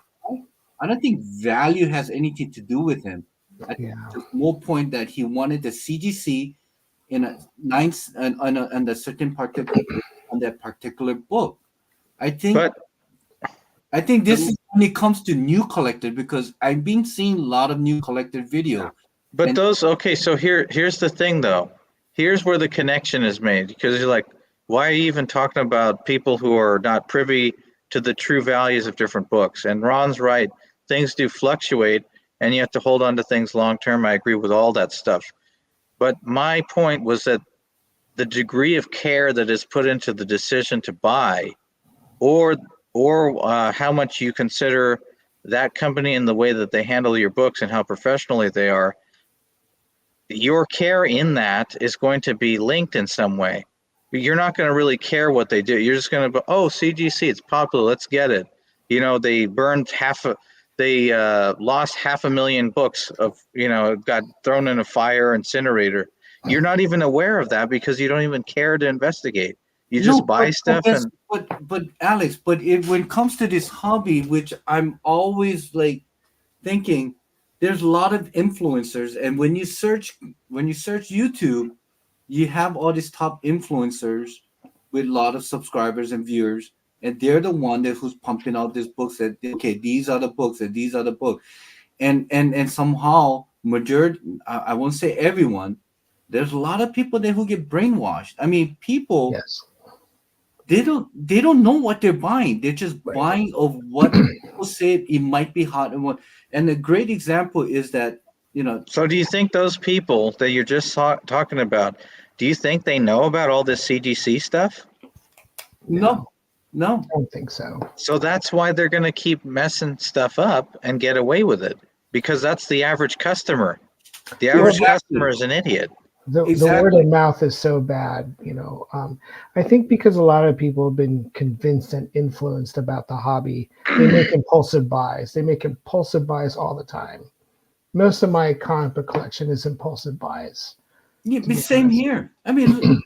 I don't think value has anything to do with him. I think it's more point that he wanted the CGC in a nice on a certain particular on that particular book. I think this is when it comes to new collectors, because I've been seeing a lot of new collector video. But so here's the thing though. Here's where the connection is made, because you're like, why are you even talking about people who are not privy to the true values of different books? And Ron's right. Things do fluctuate, and you have to hold on to things long term. I agree with all that stuff. But my point was that the degree of care that is put into the decision to buy, or how much you consider that company and the way that they handle your books and how professionally they are, your care in that is going to be linked in some way. You're not going to really care what they do. You're just going to, CGC, it's popular, let's get it. They burned they lost 500,000 books got thrown in a fire incinerator. You're not even aware of that because you don't even care to investigate. You just buy stuff. But Alex, when it comes to this hobby, which I'm always like thinking, there's a lot of influencers, and when you search YouTube, you have all these top influencers with a lot of subscribers and viewers, and they're the one who's pumping out these books that, okay, these are the books and these are the books, and somehow majority, I won't say everyone, there's a lot of people there who get brainwashed. I mean, people, they don't know what they're buying. They're just buying of what people say it might be hot and a great example is that, So do you think those people that you're just talking about, do you think they know about all this CGC stuff? No, I don't think so. So that's why they're going to keep messing stuff up and get away with it, because that's the average customer. The average customer is an idiot. The word of mouth is so bad, I think because a lot of people have been convinced and influenced about the hobby, they make impulsive buys. They make impulsive buys all the time. Most of my comic book collection is impulsive buys. Yeah, same here. I mean,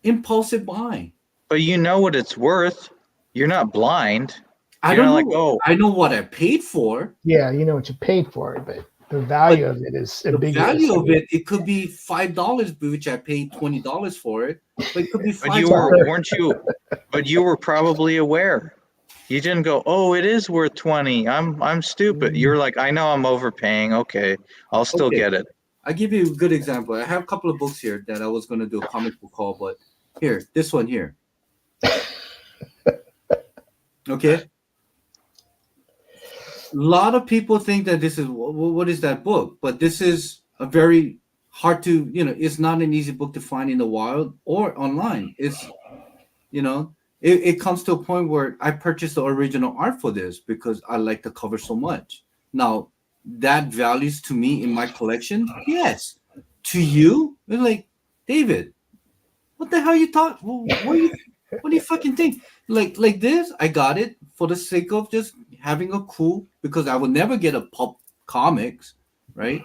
impulsive buying. But you know what it's worth. You're not blind. I don't know. I know what I paid for. Yeah, you know what you paid for it, but the value of it is ambiguous. The value of it could be $5, which I paid $20 for it. But it could be $5. But you were probably aware. You didn't go, oh, it is worth 20. I'm stupid. You're like, I know I'm overpaying. Okay, I'll still Okay. get it. I'll give you a good example. I have a couple of books here that I was going to do a comic book haul, but here, this one here. Okay. A lot of people think that this is what is that book, but this is a very hard to, it's not an easy book to find in the wild or online. It's, it comes to a point where I purchased the original art for this because I like the cover so much. Now, that values to me in my collection, yes. To you, it's like, David, what the hell you thought? What do you fucking think? Like this, I got it for the sake of just having a cool, because I would never get a pulp comics, right?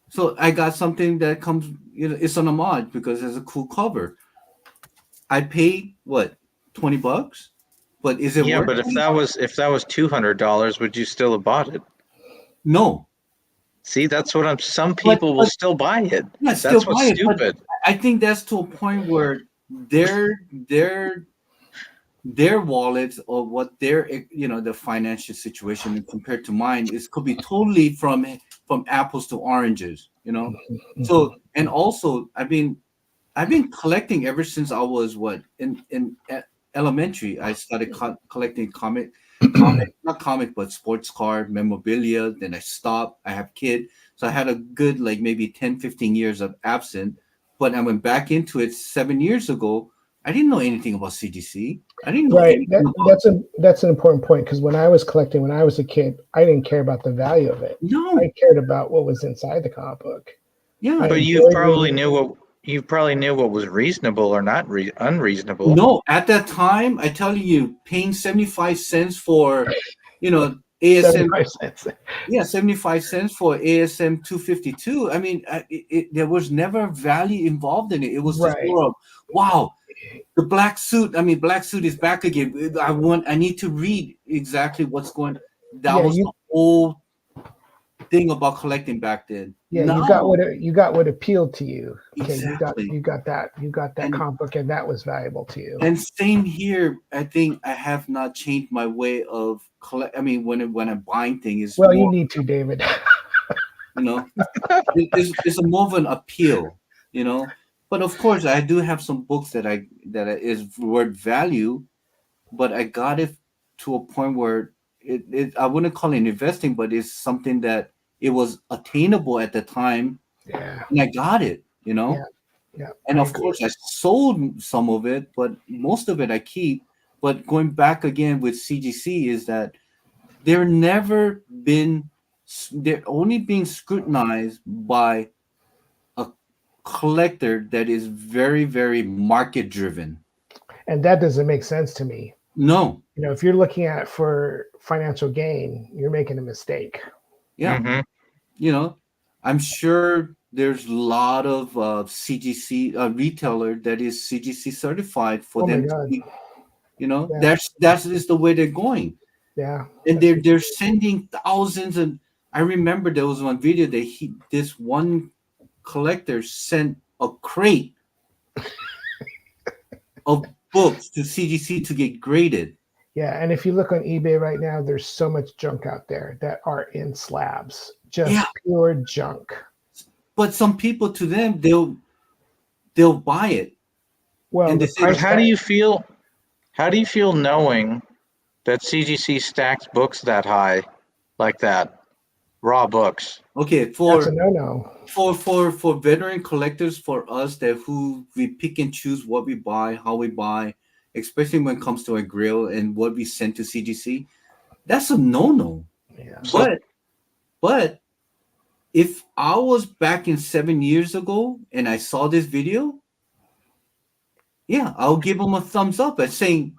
So I got something that comes, it's an homage because it's a cool cover. I paid what, $20, but is it Yeah, worth but it? if that was $200, would you still have bought it? No. See, that's what I'm. Some people will still buy it. Yeah, That's still what's buy it. But stupid. I think that's to a point where their wallets or what their the financial situation compared to mine is could be totally from apples to oranges. So, and also I've been collecting ever since I was elementary. I started collecting not comic, but sports card memorabilia. Then I stopped. I have kid, so I had a good like maybe 10, 15 years of absent. But I went back into it 7 years ago. I didn't know anything about CGC. I didn't know Right. anything about. That's an important point, because when I was collecting, when I was a kid, I didn't care about the value of it. No. I cared about what was inside the comic book. Yeah. But you probably knew what was reasonable or not unreasonable. No, at that time, I tell you, paying 75 cents for, ASM. 75 cents. Yeah, 75 cents for ASM 252. I mean, there was never value involved in it. It was just Right. more of, wow, the black suit. I mean, black suit is back again. I need to read exactly what's going. That was the whole thing about collecting back then. Yeah, now, you got what appealed to you. Okay, exactly. you got that comic book, and that was valuable to you. And same here. I think I have not changed my way of collect. I mean, when I'm buying things, Well, you need to, David. It's a more of an appeal, But of course, I do have some books that is worth value, but I got it to a point where I wouldn't call it investing, but it's something that it was attainable at the time. Yeah. And I got it, Yeah. And of course, I sold some of it, but most of it I keep. But going back again with CGC is that they're only being scrutinized by a collector that is very, very market driven. And that doesn't make sense to me. No. If you're looking at for financial gain, you're making a mistake. Yeah. Mm-hmm. I'm sure there's a lot of CGC retailer that is CGC certified for them to be, that's just the way they're going. Yeah. And they're sending thousands. And I remember there was one video that this one collector sent a crate of books to CGC to get graded. Yeah, and if you look on eBay right now, there's so much junk out there that are in slabs, just pure junk. But some people, to them, they'll buy it. Well, how do you feel? How do you feel knowing that CGC stacks books that high, like that, raw books? Okay, that's a no-no. For veteran collectors, for us who we pick and choose what we buy, how we buy, especially when it comes to a grill and what we send to CGC, that's a no-no. Yeah. But if I was back in 7 years ago and I saw this video, yeah, I'll give them a thumbs up at saying,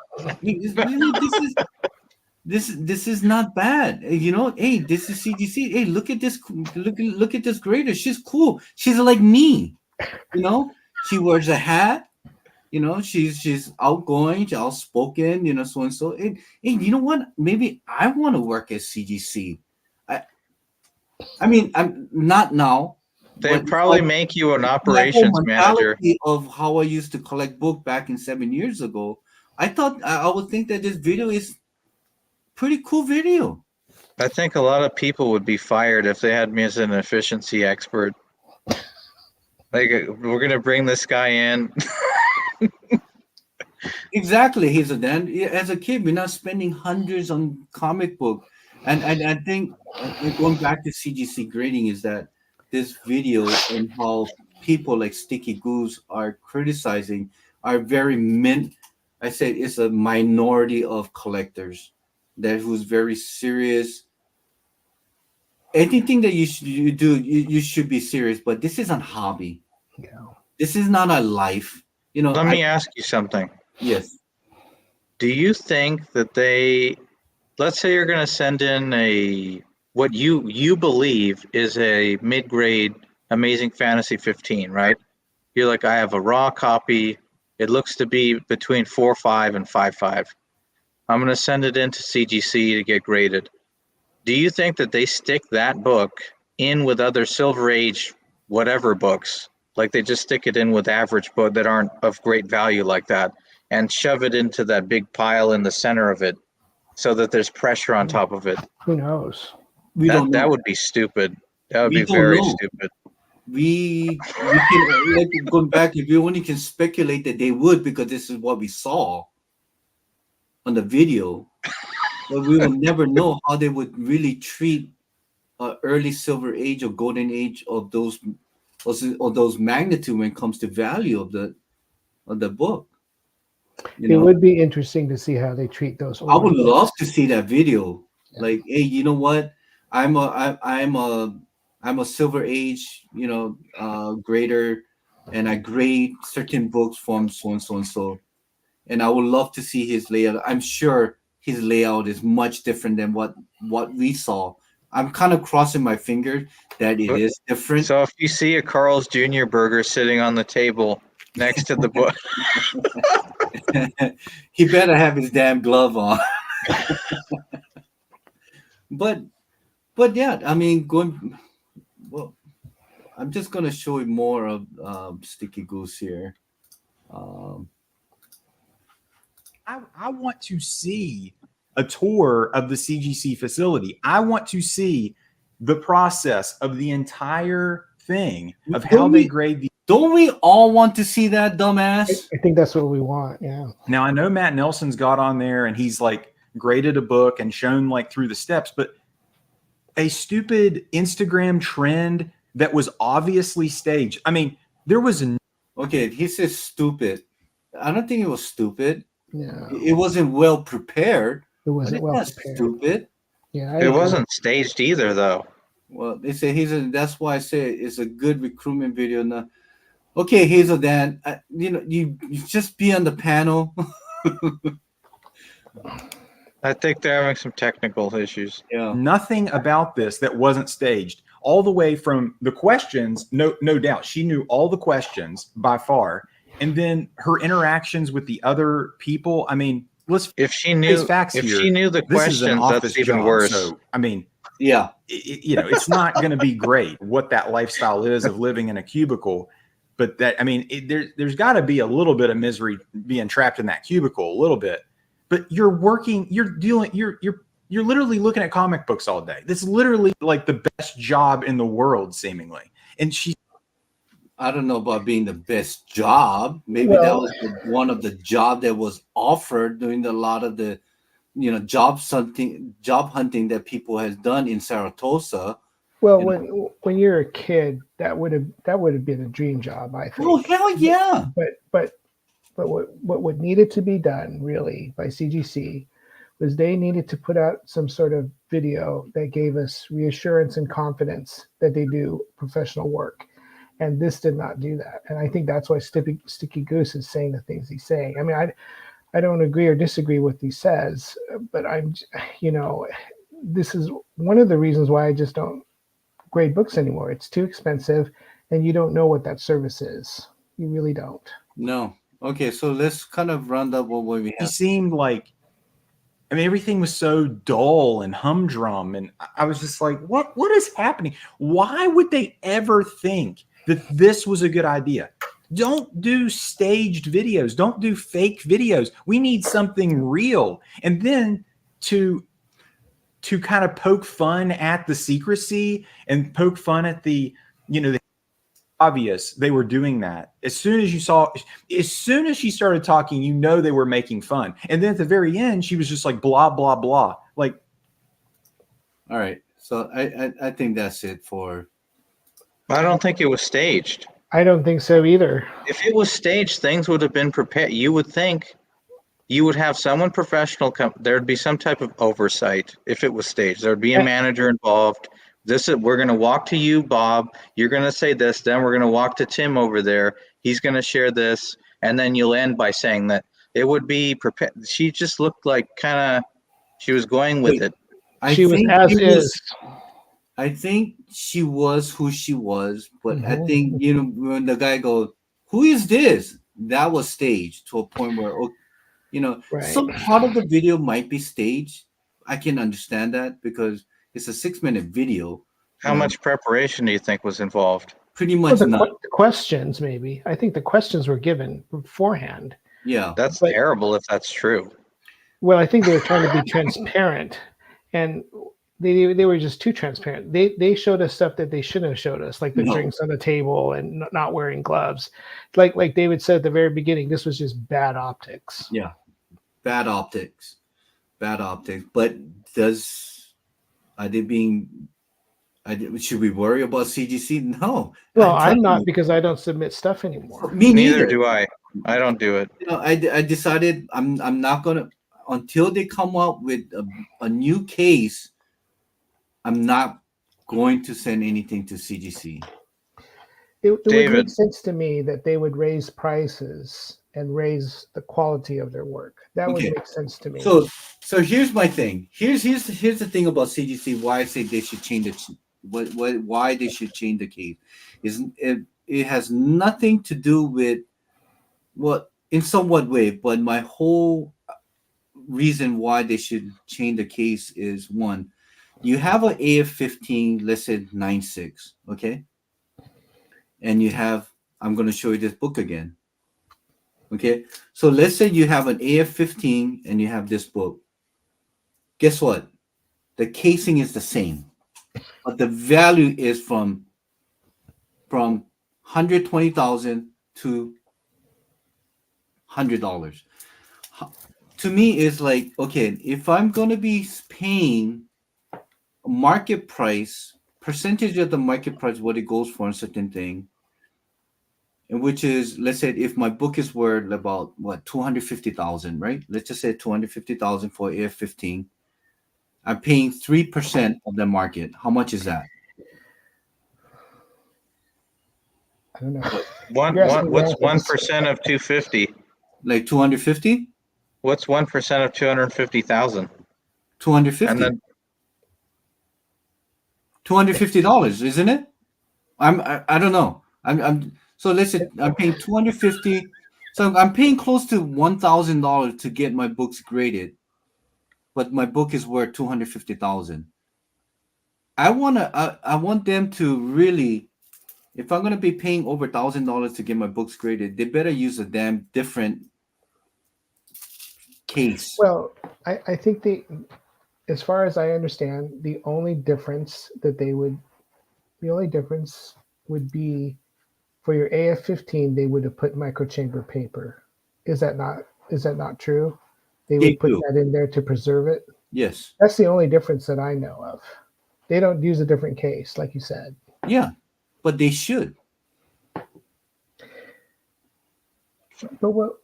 this is not bad. Hey, this is CGC. Hey, look at this. Look at this grader. She's cool. She's like me. She wears a hat. She's outgoing, she's outspoken, so and so. And you know what? Maybe I want to work at CGC. I mean, I'm not now. They probably make you an operations manager. Of how I used to collect book back in 7 years ago, I thought I would think that this video is pretty cool video. I think a lot of people would be fired if they had me as an efficiency expert. Like, we're gonna bring this guy in. Exactly. He's a then as a kid, we're not spending hundreds on comic book, and I think going back to CGC grading is that this video and how people like Sticky Goose are criticizing are very I say it's a minority of collectors that who's very serious. Anything that you do, you should be serious. But this isn't hobby. Yeah. This is not a life. Let me ask you something. Yes. Do you think that let's say you're going to send in what you believe is a mid-grade Amazing Fantasy 15, right? You're like, I have a raw copy. It looks to be between 4.5 and 5.5. I'm going to send it into CGC to get graded. Do you think that they stick that book in with other Silver Age whatever books? Like they just stick it in with average books that aren't of great value like that and shove it into that big pile in the center of it so that there's pressure on top of it? Who knows? We don't know. That would be stupid. That would We be don't very know. stupid. We can like going back. If we only can speculate that they would, because this is what we saw on the video, but we will never know how they would really treat early Silver Age or Golden Age of those magnitude when it comes to value of the book. It would be interesting to see how they treat those. I would books. love to see that video. Yeah. Like, hey, you know what? I'm a Silver Age, grader, and I grade certain books from so and so and so. And I would love to see his layout. I'm sure his layout is much different than what we saw. I'm kind of crossing my fingers that it is different. So if you see a Carl's Jr. burger sitting on the table next to the book, he better have his damn glove on. But yeah, I mean, I'm just gonna show you more of Sticky Goose here. I want to see a tour of the CGC facility. I want to see the process of the entire thing of how they grade the. Don't we all want to see that, dumbass? I think that's what we want. Yeah. Now I know Matt Nelson's got on there and he's like graded a book and shown like through the steps, but a stupid Instagram trend that was obviously staged. I mean, there was okay. He says stupid. I don't think it was stupid. Yeah. It wasn't well prepared. It wasn't well prepared. Stupid. Yeah. It wasn't staged either, though. Well, they say that's why I say it's a good recruitment video. Now, okay, Hazel Dan, you just be on the panel. I think they're having some technical issues. Yeah. Nothing about this that wasn't staged. All the way from the questions, no doubt. She knew all the questions by far. And then her interactions with the other people. I mean, if she knew the questions, that's even worse. So, I mean, yeah, it's not going to be great what that lifestyle is of living in a cubicle. But that, I mean, there's got to be a little bit of misery being trapped in that cubicle, a little bit. But you're working, you're literally looking at comic books all day. This is literally like the best job in the world, seemingly. And I don't know about being the best job. Maybe that was one of the job that was offered during a lot of the, job hunting that people has done in Saratoga. Well, when you're a kid, that would have been a dream job, I think. Oh hell yeah! But what needed to be done really by CGC was they needed to put out some sort of video that gave us reassurance and confidence that they do professional work. And this did not do that. And I think that's why Sticky Goose is saying the things he's saying. I mean, I don't agree or disagree with what he says, but this is one of the reasons why I just don't grade books anymore. It's too expensive and you don't know what that service is. You really don't. No. Okay, so let's kind of round up what we have. He seemed like, I mean, everything was so dull and humdrum. And I was just like, what is happening? Why would they ever think that this was a good idea? Don't do staged videos. Don't do fake videos. We need something real. And then to to kind of poke fun at the secrecy and poke fun at the, the obvious they were doing that. As soon as she started talking, they were making fun. And then at the very end, she was just like, blah, blah, blah. Like, all right. So I think that's it for. I don't think it was staged. I don't think so either. If it was staged, things would have been prepared. You would think you would have someone professional come. There'd be some type of oversight if it was staged. There'd be a manager involved. We're going to walk to you, Bob. You're going to say this. Then we're going to walk to Tim over there. He's going to share this. And then you'll end by saying that it would be prepared. She just looked like she was going with it. I think she was who she was, but I think, when the guy goes, who is this? That was staged to a point where, some part of the video might be staged. I can understand that because it's a 6-minute video. How much preparation do you think was involved? Pretty much the questions, maybe. I think the questions were given beforehand. Yeah. That's terrible if that's true. Well, I think they were trying to be transparent, and they were just too transparent. They showed us stuff that they shouldn't have showed us, like the drinks on the table and not wearing gloves. Like David said at the very beginning, this was just bad optics. Yeah. Bad optics. But should we worry about CGC? No. Well, I'm not, because I don't submit stuff anymore. Me neither do I. I don't do it. I decided I'm not gonna, until they come up with a new case. I'm not going to send anything to CGC. It would make sense to me that they would raise prices and raise the quality of their work. That would make sense to me. So here's my thing. Here's the thing about CGC. Why I say they should change why they should change the case it has nothing to do with in somewhat way, but my whole reason why they should change the case is, one, you have an AF-15 listed 9.6, okay, and you have, I'm going to show you this book again. Okay, so let's say you have an AF-15 and you have this book. Guess what? The casing is the same, but the value is from $120,000 to $100. To me, it's like, okay, if I'm going to be paying a market price, percentage of the market price, what it goes for a certain thing, and which is, let's say if my book is worth about 250,000, right? Let's just say 250,000 for AF-15. I'm paying 3% of the market. How much is that? I don't know. What's 1% of 250? Like 250? What's 1% of 250,000? 250. And then $250, isn't it? I don't know. So let's say I'm paying 250. So I'm paying close to $1,000 to get my books graded, but my book is worth 250,000. I want them to really, if I'm gonna be paying over $1,000 to get my books graded, they better use a damn different case. Well, I think as far as I understand, the only difference would be for your AF-15, they would have put microchamber paper. Is that not true? They would put that in there to preserve it? Yes. That's the only difference that I know of. They don't use a different case, like you said. Yeah, but they should. But what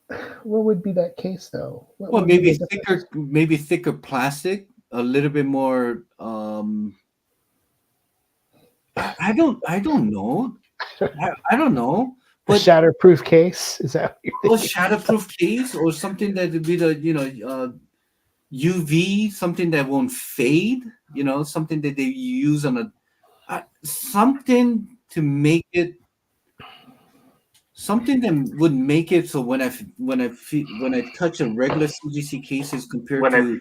would be that case, though? Well, maybe thicker plastic, a little bit more. I don't know. I don't know. But a shatterproof case, is that? Or shatterproof case, or something that would be the UV, something that won't fade. Something that they use on something to make it. Something that would make it so when I touch a regular CGC cases compared to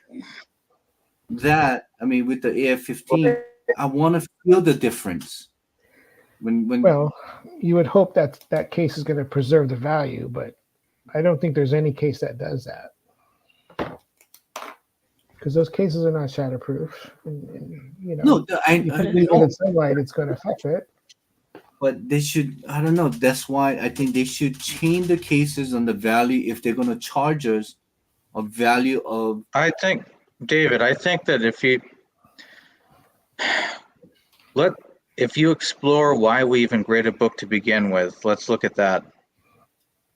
that, I mean, with the AF-15, I want to feel the difference. Well, you would hope that case is going to preserve the value, but I don't think there's any case that does that. because those cases are not shatterproof. And, you know, No, you put these in sunlight, it's going to affect it. but they should. I don't know. That's why I think they should change the cases on the value if they're going to charge us a value of. I think, David, I think that if you explore why we even grade a book to begin with, let's look at that.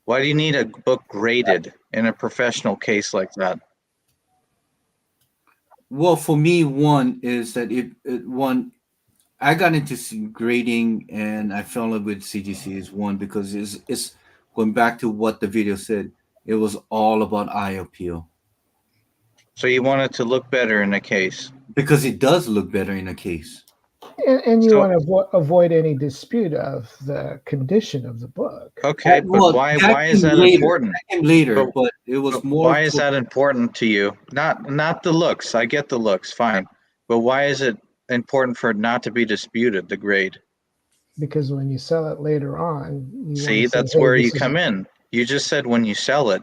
Why do you need a book graded in a professional case like that? Well, for me, one is that I got into grading and I fell in love with CGC is one because it's going back to what the video said. It was all about eye appeal So you want it to look better in a case. because it does look better in a case. And you So- want to avoid any dispute of the condition of the book. Okay, but why is that important? That came later, but it was more. Why is that important to you? Not the looks. I get the looks, fine. But why is it important for it not to be disputed, the grade? Because when you sell it later on, you See, want to that's say, hey, where this you is- come in. You just said when you sell it.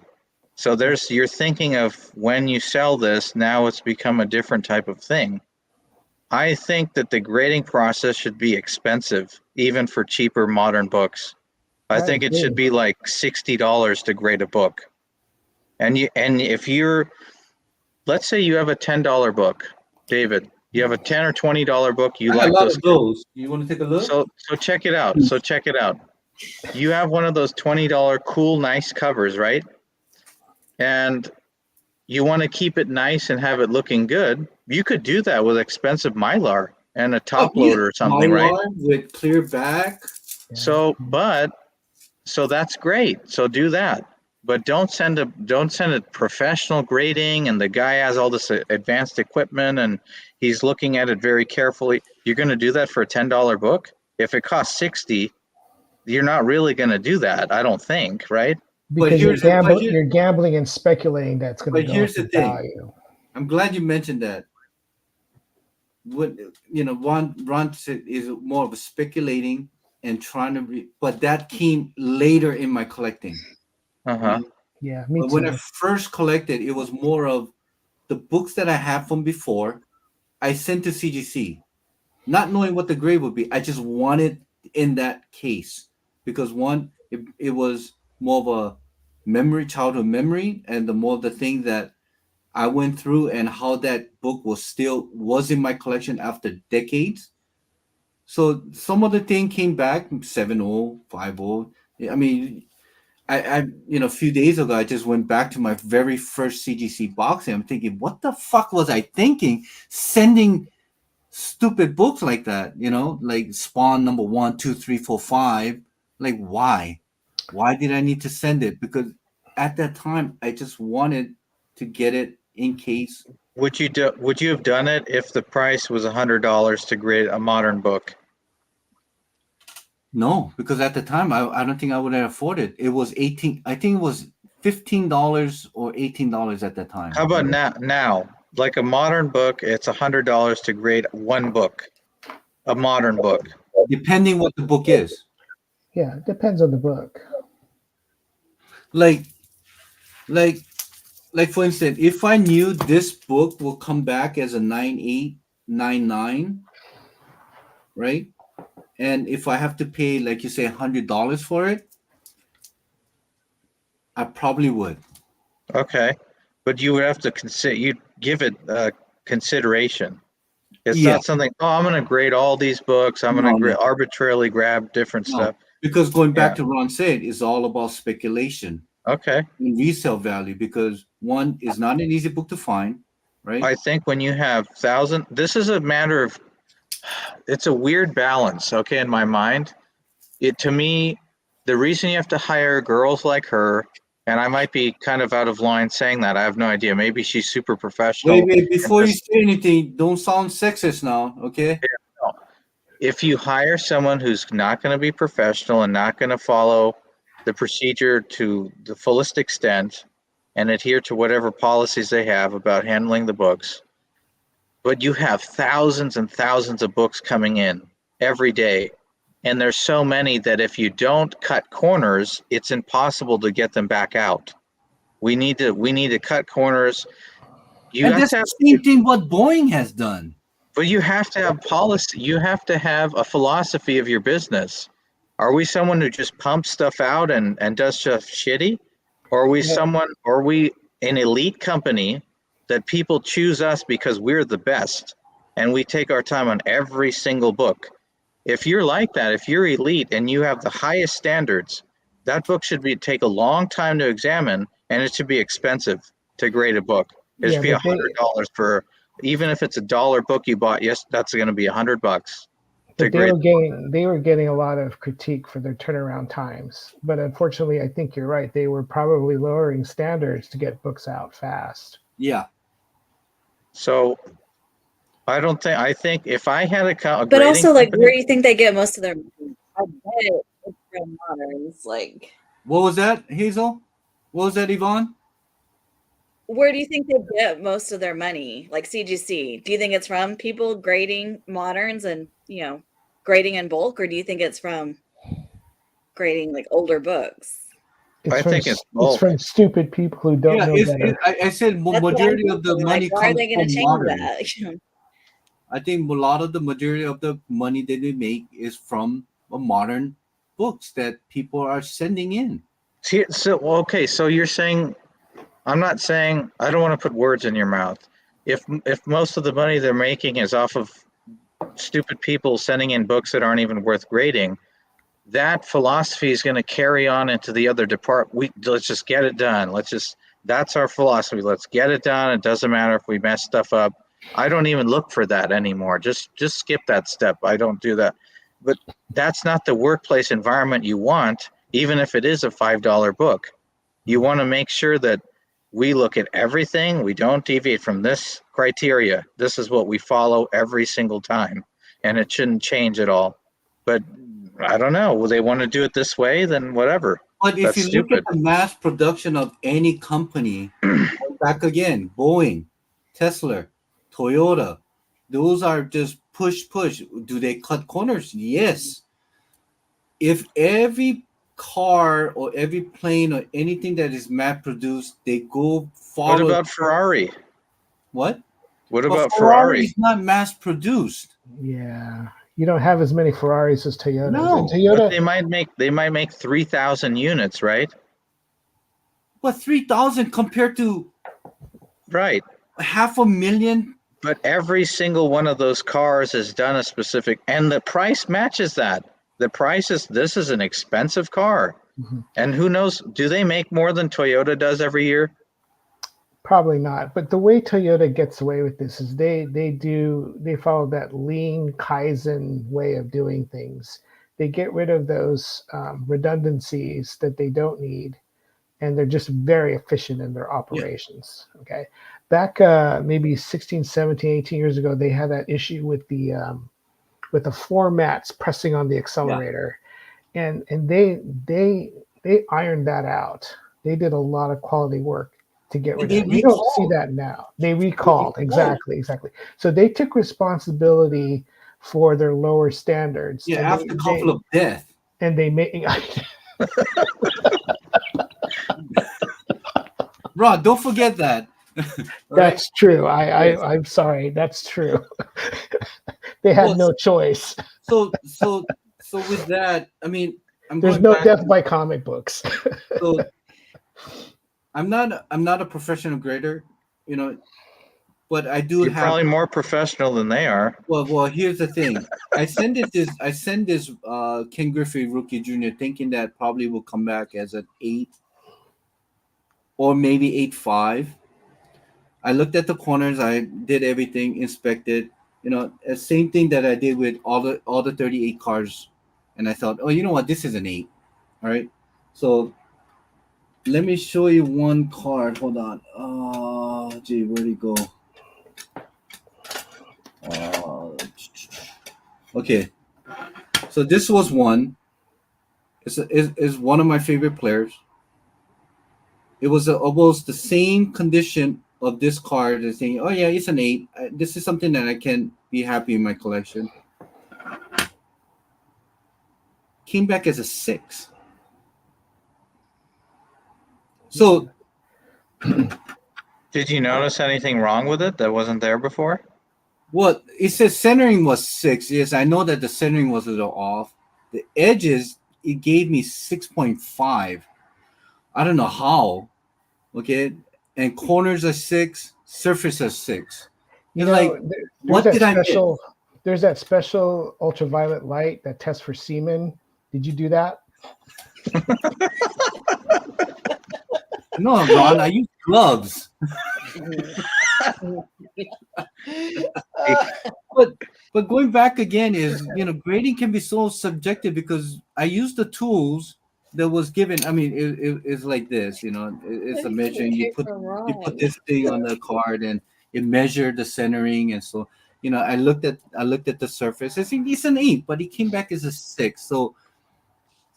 So you're thinking of when you sell this, now it's become a different type of thing. I think that the grading process should be expensive, even for cheaper modern books. I think it should agree. be like $60 to grade a book. And if let's say you have a $10 book, David, you have a $10 or $20 book, you I got like a lot those. of those. You want to take a look? So check it out. So check it out. You have one of those $20 cool, nice covers, right? And you want to keep it nice and have it looking good. You could do that with expensive Mylar and a top loader or something, right? With clear back. So that's great. So do that. But don't send a professional grading and the guy has all this advanced equipment and he's looking at it very carefully. You're going to do that for a $10 book? If it costs 60, you're not really going to do that, I don't think, right? Because you're gambling and speculating that's going to go here's up the in thing. value. I'm glad you mentioned that. What Ron said is more of a speculating and trying to but that came later in my collecting. Uh-huh. Yeah, me But too. when I first collected, it was more of the books that I had from before. I sent to CGC, not knowing what the grade would be. I just wanted in that case because one, it was more of a childhood memory, and the more the thing that I went through and how that book was in my collection after decades. So some of the thing came back 7.0, 5.0. I mean, I a few days ago I just went back to my very first CGC boxing. I'm thinking, what the fuck was I thinking? Sending stupid books like that, like Spawn number 1, 2, 3, 4, 5. Like why? Why did I need to send it? Because at that time I just wanted to get it in case. Would you have done it if the price was $100 to grade a modern book? No, because at the time I don't think I would have afforded it. It was 18. I think it was $15 or $18 at that time. How about now? Like a modern book, it's $100 to grade one book, a modern book. Depending what the book is. Yeah, it depends on the book. Like for instance, if I knew this book will come back as a 9899, right? And if I have to pay, like you say, $100 for it, I probably would. Okay, but you would have to you'd give it consideration. It's Yeah. not something, I'm going to grade all these books. I'm going to arbitrarily grab different stuff. Because going back to Ron said, it's all about speculation. Okay. And resale value, because one is not an easy book to find, right? I think when you have this is a matter of, it's a weird balance, okay, in my mind. To me, the reason you have to hire girls like her, and I might be kind of out of line saying that, I have no idea. Maybe she's super professional. Wait, before you say anything, don't sound sexist now, okay? Yeah, no. If you hire someone who's not going to be professional and not going to follow the procedure to the fullest extent and adhere to whatever policies they have about handling the books, but you have thousands and thousands of books coming in every day, and there's so many that if you don't cut corners, it's impossible to get them back out. We need to cut corners. You And have that's to have, the same thing what Boeing has done. but you have to have policy. You have to have a philosophy of your business. Are we someone who just pumps stuff out and does stuff shitty? Or are we an elite company that people choose us because we're the best and we take our time on every single book? If you're like that, if you're elite and you have the highest standards, that book should take a long time to examine, and it should be expensive to grade a book. It should be $100 for, even if it's $1 book you bought. Yes, that's going to be $100 to But grade. they were getting a lot of critique for their turnaround times. But unfortunately, I think you're right. They were probably lowering standards to get books out fast. Yeah. So I think if I had a But grading also, like, company, where do you think they get most of their money? I bet it's from moderns. Like, What was that, Hazel? What was that, Yvonne? where do you think they get most of their money? Like CGC, do you think it's from people grading moderns and, grading in bulk, or do you think it's from grading like older books? I think it's both. It's from stupid people who don't know better. I said That's what I'm majority of the thinking. money Like, why are comes they going to from change modern. that? I think a lot of the majority of the money that they make is from modern books that people are sending in. So you're saying, I'm not saying, I don't want to put words in your mouth. If most of the money they're making is off of stupid people sending in books that aren't even worth grading, that philosophy is going to carry on into the other department. Let's just get it done. That's our philosophy. Let's get it done. It doesn't matter if we mess stuff up. I don't even look for that anymore. Just skip that step. I don't do that. But that's not the workplace environment you want, even if it is a $5 book. You want to make sure that we look at everything. We don't deviate from this criteria. This is what we follow every single time, and it shouldn't change at all. But I don't know. Will they want to do it this way? Then whatever. But if That's you look at stupid. the mass production of any company, back again, Boeing, Tesla, Toyota, those are just push. Do they cut corners? Yes. If every car or every plane or anything that is mass produced, they go follow. What about Ferrari? What? What But about Ferrari Ferrari? is not mass produced. Yeah. You don't have as many Ferraris as Toyotas. No. And Toyota, But they might make 3,000 units, right? But 3,000 compared to Right. 500,000. But every single one of those cars is done a specific, and the price matches that. The price is, this is an expensive car. Mhm. And who knows, do they make more than Toyota does every year? Probably not. But the way Toyota gets away with this is they follow that lean Kaizen way of doing things. They get rid of those redundancies that they don't need, and they're just very efficient in their operations. Yeah. Okay. Back maybe 16, 17, 18 years ago, they had that issue with the floor mats pressing on the accelerator. Yeah. And they ironed that out. They did a lot of quality work to get rid of it. You don't see that now. They recalled. Exactly. So they took responsibility for their lower standards. Yeah, after the couple of death. And they made Rod, don't forget that. That's true. I'm sorry. That's true. They had no choice. So with that, I mean, there's no death by comic books. So I'm not a professional grader, but I do. You're probably more professional than they are. Well, here's the thing. I send this Ken Griffey Rookie Jr. thinking that probably will come back as an 8 or maybe 8.5. I looked at the corners. I did everything, inspected. Same thing that I did with all the 38 cars, and I thought, oh, you know what, this is an 8. All right, so let me show you one card. Hold on. Gee, where'd he go? Okay, so this was one. It's one of my favorite players. It was almost the same condition of this card as saying, oh yeah, it's an 8. This is something that I can be happy in my collection. Came back as a 6. So Did you notice anything wrong with it that wasn't there before? Well, it says centering was 6. Yes, I know that the centering was a little off. The edges, it gave me 6.5. I don't know how. Okay, and corners are 6, surface are 6. You It's know, like, what did I miss? There's that special ultraviolet light that tests for semen. Did you do that? No, Ron, I use gloves. But going back again is, grading can be so subjective because I use the tools that was given. I mean, it's like this, it's a measuring. You put this thing on the card and it measured the centering, and so I looked at the surface. I think it's an 8, but it came back as a 6. So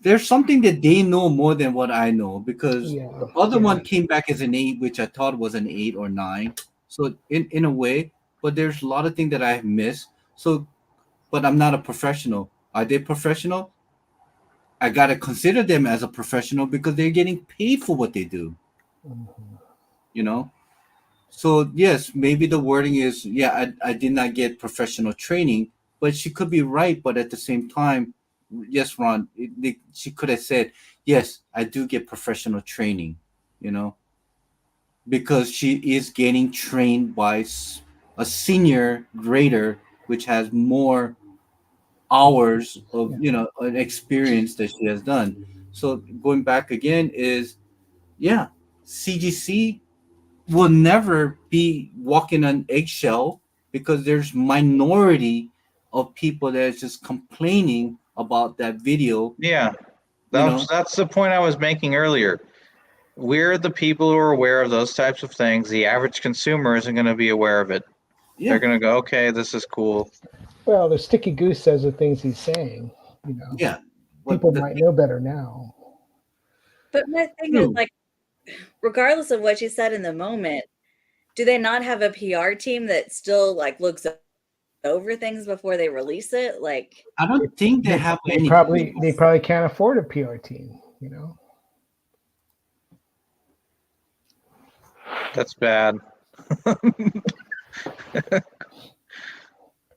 there's something that they know more than what I know, because Yeah, the other one came back as an 8, which I thought was an 8 or 9. So in a way, but there's a lot of things that I have missed. So, but I'm not a professional. Are they professional? I gotta consider them as a professional because they're getting paid for what they do. Mhm. You know. So yes, maybe the wording is, I did not get professional training, but she could be right. But at the same time, yes, Ron, she could have said, yes, I do get professional training, you know, because she is getting trained by a senior grader, which has more hours of, an experience that she has done. So going back again is, CGC will never be walking on eggshell because there's minority of people that is just complaining about that video. Yeah, You know, that's the point I was making earlier. We're the people who are aware of those types of things. The average consumer isn't going to be aware of it. They're going to go, okay, this is cool. Well, the sticky goose says the things he's saying. Yeah, people might know better now. But my thing is, like, regardless of what you said in the moment, do they not have a PR team that still like looks over things before they release it? Like, I don't think they have any. They probably can't afford a PR team. That's bad.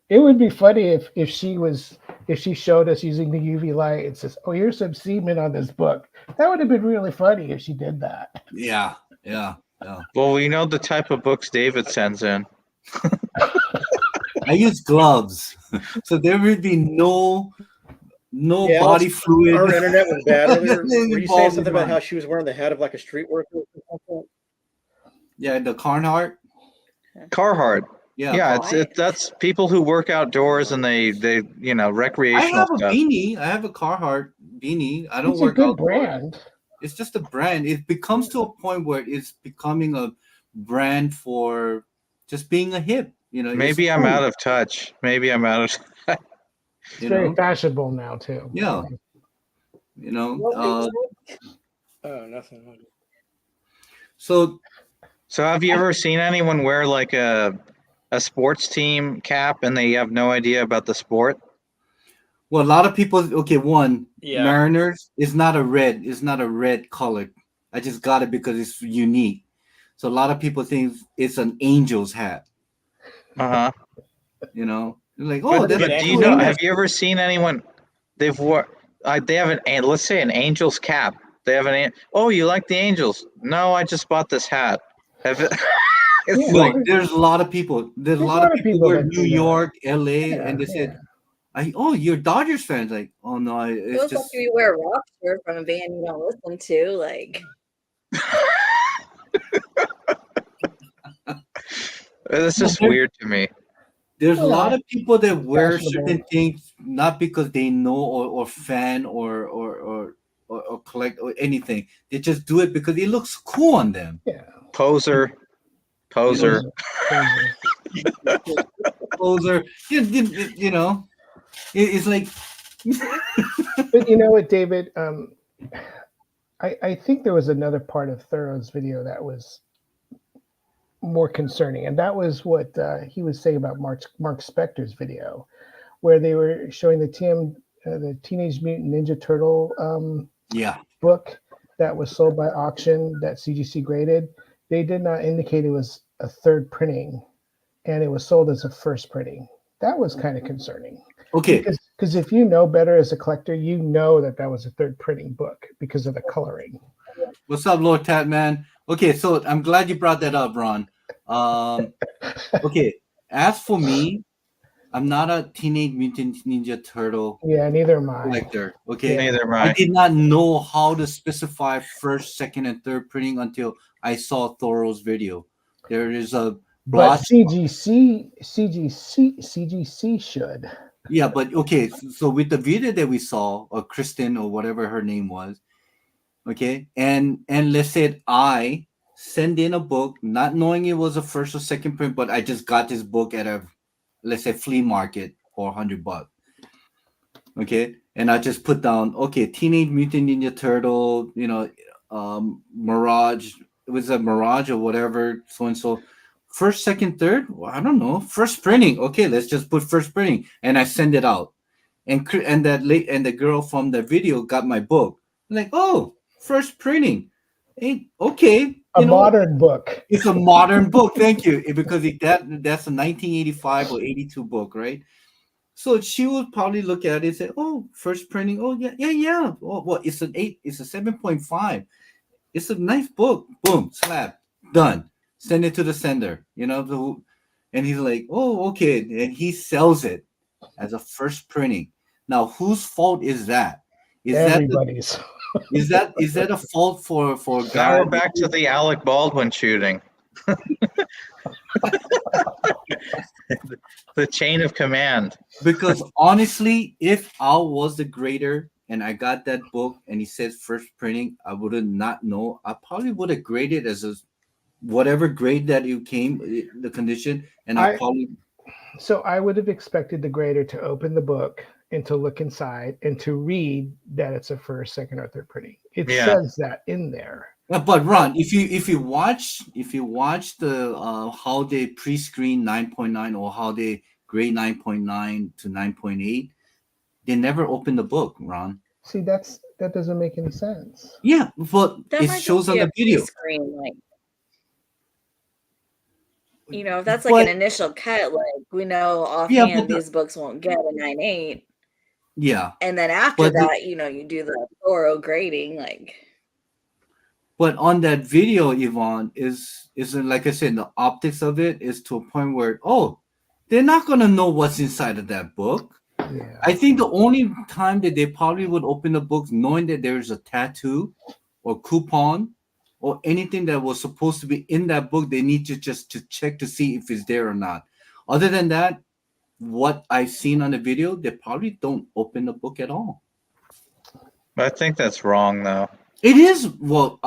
It would be funny if she showed us using the UV light and says, "Oh, here's some semen on this book." That would have been really funny if she did that. Yeah. Well, we know the type of books David sends in. I use gloves, so there would be no body fluid. Our internet was bad earlier. Were you saying something about how she was wearing the hat of like a street worker or something? Yeah, the Carhartt. Yeah, that's people who work outdoors and they recreational I have stuff. a beanie. I have a Carhartt beanie. I don't It's work a good outdoors. brand. It's just a brand. It becomes to a point where it's becoming a brand for just being a hip. Maybe I'm out of touch. It's very fashionable now too. Yeah. Oh, nothing. So have you ever seen anyone wear like a sports team cap and they have no idea about the sport? Well, a lot of people. Okay, Mariners is not a red color. I just got it because it's unique. So a lot of people think it's an Angels hat. They're like, oh, but do you know? Have you ever seen anyone? They have let's say an Angels cap. They have oh, you like the Angels? No, I just bought this hat. There's a lot of people. There's a lot of people who are New York, LA, and they said, you're Dodgers fans. Like, oh no, it's just like you wear a rock shirt from a band you don't listen to. Like, this is weird to me. There's a lot of people that wear certain things not because they know or fan or collect or anything. They just do it because it looks cool on them. Yeah. Poser. Poser. It's like. But you know what, David? I think there was another part of Thorough's video that was more concerning, and that was what he was saying about Mark Spector's video, where they were showing the Teenage Mutant Ninja Turtle book that was sold by auction that CGC graded, they did not indicate it was a third printing, and it was sold as a first printing. That was kind of concerning. Okay. Because if you know better as a collector, you know that that was a third printing book because of the coloring. What's up, Lord Tat Man? Okay, so I'm glad you brought that up, Ron. Okay, as for me, I'm not a Teenage Mutant Ninja Turtle Yeah, neither am I. collector. Okay, Neither am I I. did not know how to specify first, second, and third printing until I saw Thoro's video. There is a But blotch. CGC should. Yeah, but okay, so with the video that we saw, or Kristen or whatever her name was, okay, and let's say I send in a book, not knowing it was a first or second print, but I just got this book at a, let's say, flea market for $100. Okay, and I just put down, okay, Teenage Mutant Ninja Turtle, Mirage. It was a Mirage or whatever, so and so. First, second, third. Well, I don't know. First printing. Okay, let's just put first printing, and I send it out. And the girl from the video got my book. I'm like, oh, first printing. Hey, okay, A modern book. it's a modern book. Thank you, because that's a 1985 or 82 book, right? So she would probably look at it and say, "Oh, first printing. Oh, yeah, yeah, yeah. Oh, well, it's an 8. It's a 7.5. It's a nice book. Boom, slap, done. Send it to the sender. And he's like, "Oh, okay." And he sells it as a first printing. Now, whose fault is that? Is Everybody's. is that a fault for Now guy? we're back to the Alec Baldwin shooting. The chain of command. Because honestly, if I was the grader and I got that book and he says first printing, I would have not know. I probably would have graded as a whatever grade that it came, the condition, and So I would have expected the grader to open the book and to look inside and to read that it's a first, second, or third printing. It says that in there. But Ron, if you watch the how they pre-screen 9.9 or how they grade 9.9 to 9.8, they never open the book, Ron. See, that doesn't make any sense. Yeah, but it shows on the video. Screen, like, if that's like an initial cut, like we know offhand these books won't get a 9.8. Yeah. And then after that, you do the thorough grading, like. But on that video, Yvonne, isn't like I said, the optics of it is to a point where, they're not gonna know what's inside of that book. Yeah. I think the only time that they probably would open the book knowing that there's a tattoo or coupon or anything that was supposed to be in that book, they need to just to check to see if it's there or not. Other than that, what I've seen on the video, they probably don't open the book at all. I think that's wrong, though. It is what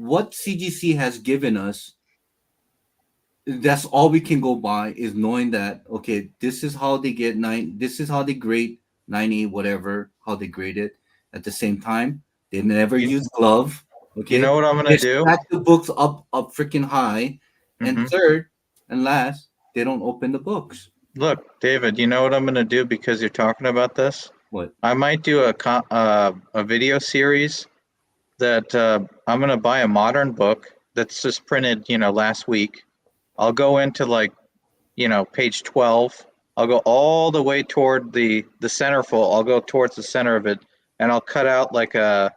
CGC has given us. That's all we can go by is knowing that, okay, this is how they get 9. This is how they grade 90, whatever, how they grade it. At the same time, they never use glove. Okay, you know what I'm gonna do? Stack the books up freaking high, and third and last, they don't open the books. Look, David, you know what I'm gonna do because you're talking about this? What? I might do a video series that I'm gonna buy a modern book that's just printed, last week. I'll go into page 12. I'll go all the way toward the centerfold. I'll go towards the center of it, and I'll cut out like a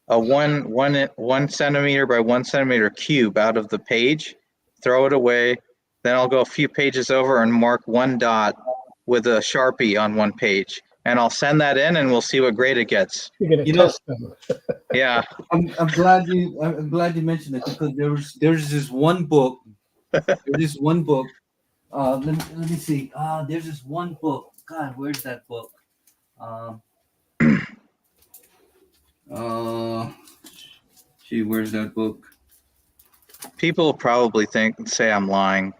1 centimeter by 1 centimeter cube out of the page, throw it away. Then I'll go a few pages over and mark one dot with a Sharpie on one page, and I'll send that in, and we'll see what grade it gets. You're gonna test them. Yeah. I'm glad you mentioned it because there's this one book. There's this one book. Let me see. There's this one book. God, where's that book? Where's that book? People probably say I'm lying.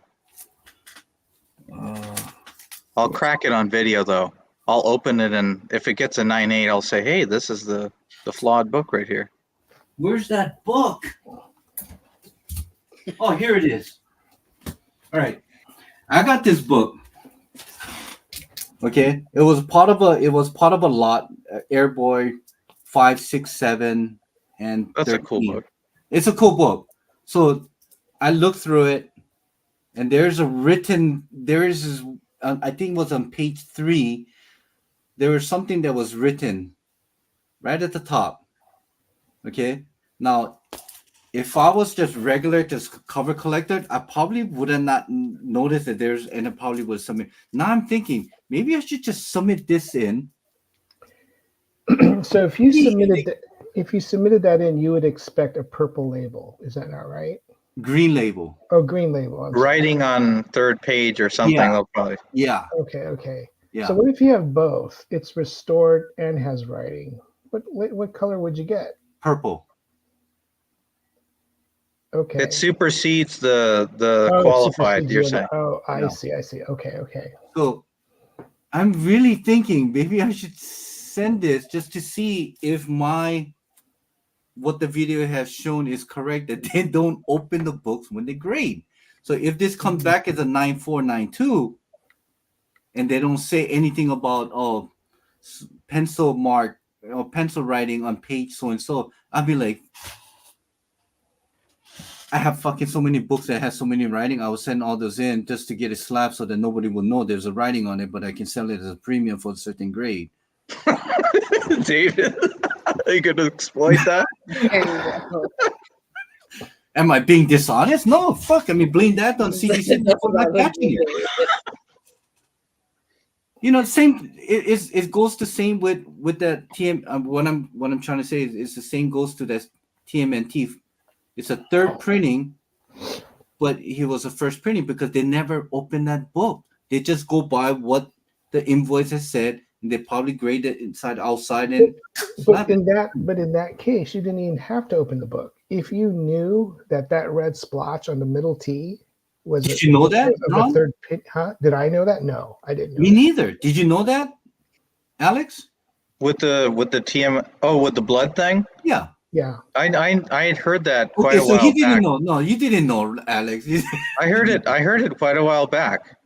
I'll crack it on video though. I'll open it, and if it gets a 9.8, I'll say, "Hey, this is the flawed book right here." Where's that book? Oh, here it is. All right, I got this book. Okay, it was part of a lot. Airboy 5, 6, 7, and that's 13. A cool book. It's a cool book. So I looked through it, and there's a written. I think it was on page 3. There was something that was written right at the top. Okay. Now, if I was just regular, just cover collector, I probably would have not noticed that there's, and I probably would submit. Now I'm thinking maybe I should just submit this in. So if you submitted that in, you would expect a purple label. Is that not right? Green label. Oh, green label. I'm sorry. Writing on third page or something. Yeah. They'll probably. Yeah. Okay. Yeah. So what if you have both? It's restored and has writing. What color would you get? Purple. Okay. It supersedes the Oh, it qualified. supersedes You're you. saying. Oh, I No. see. Okay. So I'm really thinking maybe I should send this just to see if what the video has shown is correct, that they don't open the books when they grade. So if this comes back as a 9492 and they don't say anything about pencil mark or pencil writing on page so and so, I'll be like, I have fucking so many books that has so many writing. I will send all those in just to get it slapped so that nobody will know there's a writing on it, but I can sell it as a premium for a certain grade. David, are you going to exploit that? Am I being dishonest? No, fuck. I mean, blame that on CDC for not catching it. You know, same. It goes the same with that TM. What I'm trying to say is the same goes to that TMNT. It's a third printing, but he was a first printing because they never opened that book. They just go by what the invoice has said, and they probably grade it inside, outside, and But in that case, you didn't even have to open the book. If you knew that red splotch on the middle T was Did you know that? the third pin, huh? Did I know that? No, I didn't know. Me neither. Did you know that, Alex? With the TM, with the blood thing? Yeah. Yeah. I had heard that quite a so while he didn't back. know. No, you didn't know, Alex. I heard it quite a while back.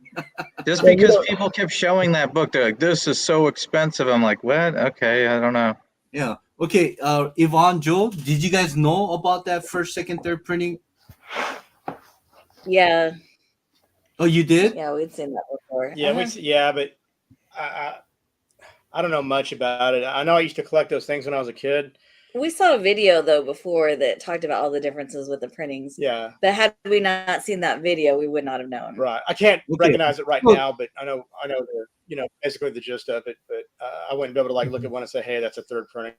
Just because people kept showing that book, they're like, "This is so expensive." I'm like, "What? Okay, I don't know." Yeah. Okay. Yvonne, Joe, did you guys know about that first, second, third printing? Yeah. Oh, you did? Yeah, we'd seen that before. Yeah, but I don't know much about it. I know I used to collect those things when I was a kid. We saw a video though before that talked about all the differences with the printings. Yeah. But had we not seen that video, we would not have known. Right. I can't recognize it right now, but I know the basically the gist of it. But I wouldn't be able to look at one and say, "Hey, that's a third printing."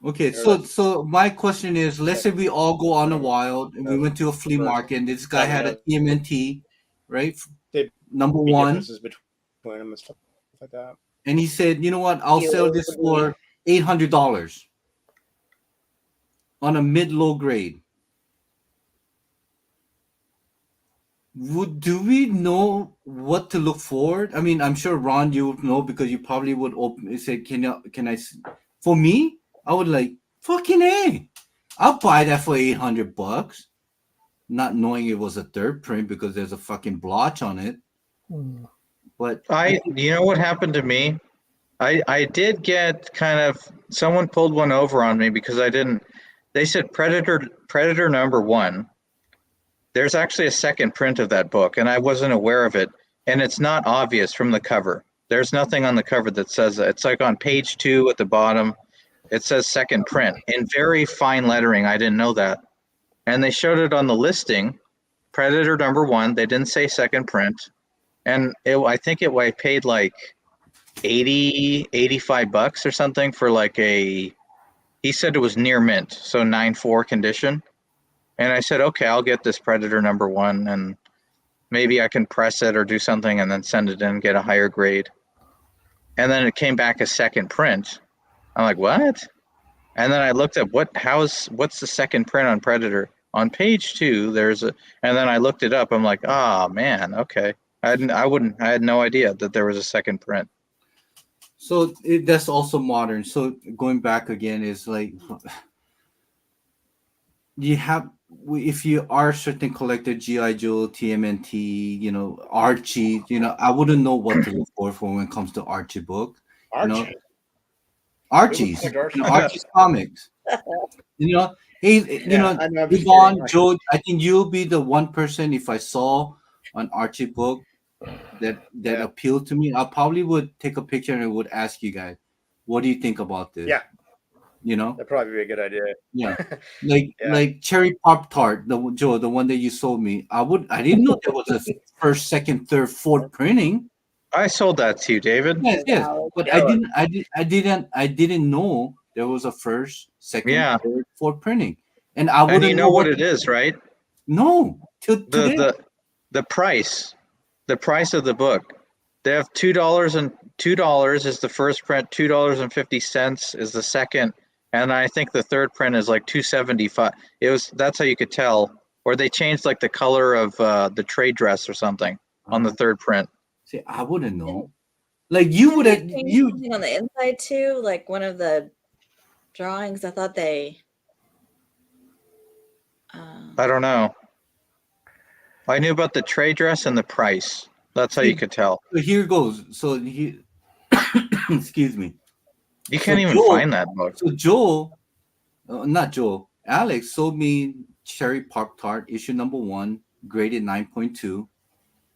Okay, so my question is, let's say we all go on a wild and we went to a flea market and this guy had a TMNT, right? Number one. Differences between them and stuff like that. And he said, you know what? I'll sell this for $800 on a mid-low grade. Do we know what to look for? I mean, I'm sure Ron, you would know because you probably would say, can I? For me, I would like fucking A. I'll buy that for $800, not knowing it was a third print because there's a fucking blotch on it. But you know what happened to me? I did get kind of, someone pulled one over on me because I didn't. They said Predator number 1. There's actually a second print of that book, and I wasn't aware of it. And it's not obvious from the cover. There's nothing on the cover that says that. It's like on page 2 at the bottom. It says second print in very fine lettering. I didn't know that. And they showed it on the listing, Predator number 1. They didn't say second print. And I think I paid like $85 or something for he said it was near mint, so 9.4 condition. And I said, okay, I'll get this Predator number 1 and maybe I can press it or do something and then send it in and get a higher grade. And then it came back a second print. I'm like, what? And then I looked up what's the second print on Predator? On page 2, and then I looked it up. I'm like, oh man, okay. I had no idea that there was a second print. So that's also modern. So going back again is like, if you are a certain collector, G.I. Joe, TMNT, Archie, I wouldn't know what to look for when it comes to Archie book. Archie? Archie's, Who would collect Archie's comics. Hey, Yeah, I know. I'm just Yvonne, kidding. Joe, I think you'll be the one person if I saw an Archie book that Yeah. appealed to me, I probably would take a picture and I would ask you guys, what do you think about this? Yeah. You know? That'd probably be a good idea. Yeah. Like Yeah. like cherry pop tart, Joe, the one that you sold me. I didn't know there was a first, second, third, fourth printing. I sold that to you, David. Yes, yes. But Yeah. I didn't know there was a first, second, Yeah. third, fourth printing. And I And wouldn't you know what it is, right? No, till today. The price of the book. They have $2 is the first print, $2.50 is the second, and I think the third print is like $2.75. That's how you could tell, or they changed like the color of the trade dress or something on the third print. See, I wouldn't know. Like you would have something on the inside too, like one of the drawings. I thought they. I don't know. I knew about the trade dress and the price. That's how you could tell. So here goes. So he, excuse me. You can't even find that book. So Joel, not Joel, Alex sold me Cherry Pop Tart issue number 1, graded 9.2.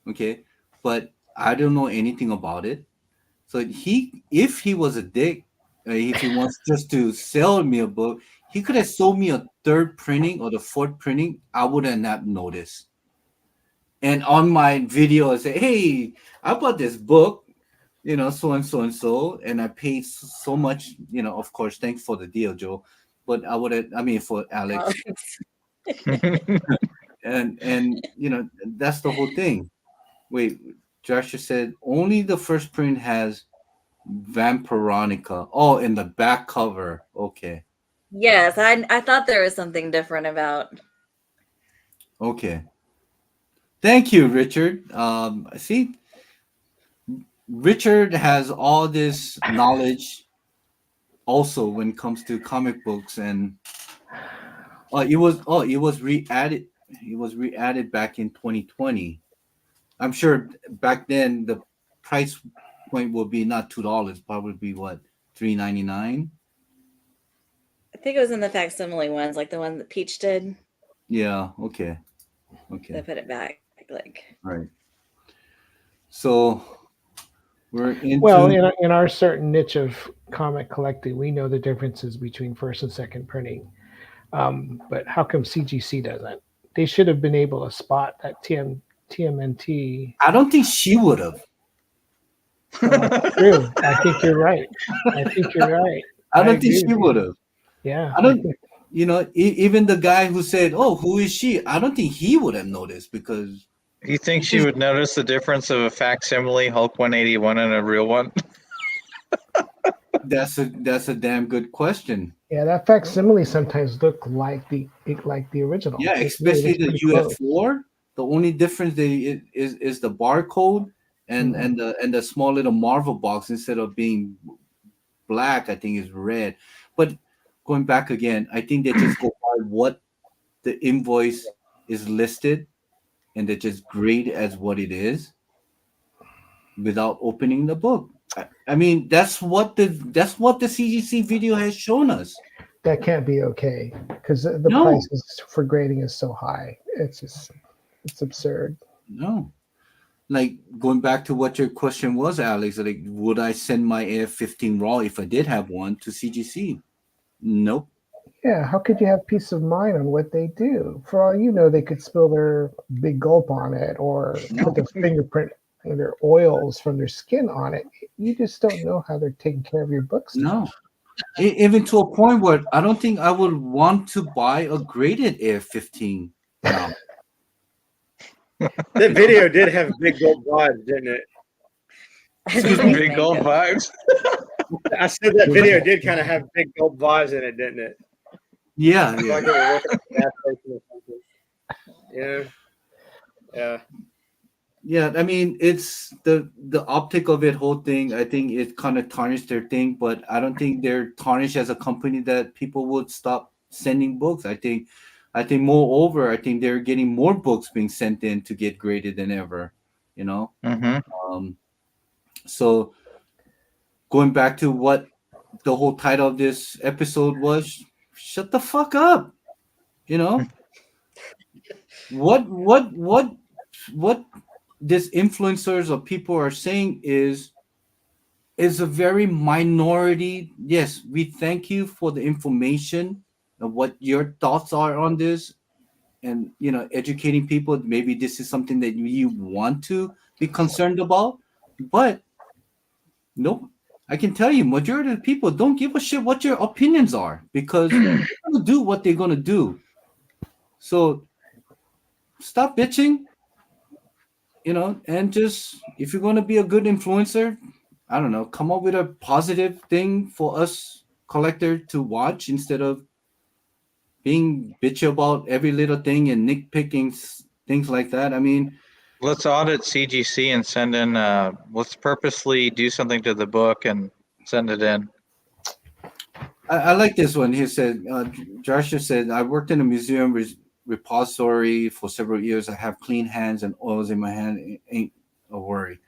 Okay, but I don't know anything about it. So if he was a dick, if he wants just to sell me a book, he could have sold me a third printing or the fourth printing. I would have not noticed. And on my video, I say, "Hey, I bought this book, so and so and so, and I paid so much. Of course, thanks for the deal, Joe. But I would have, for Alex, and that's the whole thing. Wait, Joshua said only the first print has Vampironica. Oh, in the back cover. Okay. Yes, I thought there was something different about. Okay. Thank you, Richard. See, Richard has all this knowledge also when it comes to comic books, and it was re-added. It was re-added back in 2020. I'm sure back then the price point will be not $2, probably what, $3.99. I think it was in the facsimile ones, like the one that Peach did. Yeah. Okay. They put it back, like. Right. So we're into. Well, in our certain niche of comic collecting, we know the differences between first and second printing. But how come CGC doesn't? They should have been able to spot that TMNT. I don't think she would have. True. I think you're right. I don't think she would have. Yeah. I don't. Even the guy who said, "Oh, who is she?" I don't think he would have noticed because. You think she would notice the difference of a facsimile Hulk 181 and a real one? That's a damn good question. Yeah, that facsimile sometimes look like the original. Yeah, especially the UF4. The only difference is the barcode and the small little Marvel box, instead of being black, I think is red. But going back again, I think they just go by what the invoice is listed, and they just grade as what it is without opening the book. I mean, that's what the CGC video has shown us. That can't be okay because the prices for grading is so high. It's absurd. No. Like, going back to what your question was, Alex, like, would I send my AF-15 RAW if I did have one to CGC? Nope. Yeah, how could you have peace of mind on what they do? For all you know, they could spill their big gulp on it or put their fingerprint and their oils from their skin on it. You just don't know how they're taking care of your books. No. Even to a point where I don't think I would want to buy a graded AF-15 now. That video did have big gold vibes, didn't it? Big gold vibes. I said that video did kind of have big gold vibes in it, didn't it? Yeah. Like they were working at a gas station or something. Yeah. Yeah, I mean, it's the optic of it whole thing. I think it kind of tarnished their thing, but I don't think they're tarnished as a company that people would stop sending books. I think moreover, I think they're getting more books being sent in to get graded than ever. Mm-hmm. So going back to what the whole title of this episode was "Shut the fuck up." You know what this influencers or people are saying is a very minority. Yes, we thank you for the information of what your thoughts are on this, and educating people. Maybe this is something that you want to be concerned about, but nope. I can tell you, majority of the people don't give a shit what your opinions are because they're gonna do what they're gonna do. So stop bitching, and just if you're gonna be a good influencer, I don't know, come up with a positive thing for us collector to watch instead of being bitchy about every little thing and nitpicking things like that. I mean, Let's audit CGC and send in. Let's purposely do something to the book and send it in. I like this one. He said, Joshua said, I worked in a museum repository for several years. I have clean hands and oils in my hand. It ain't a worry.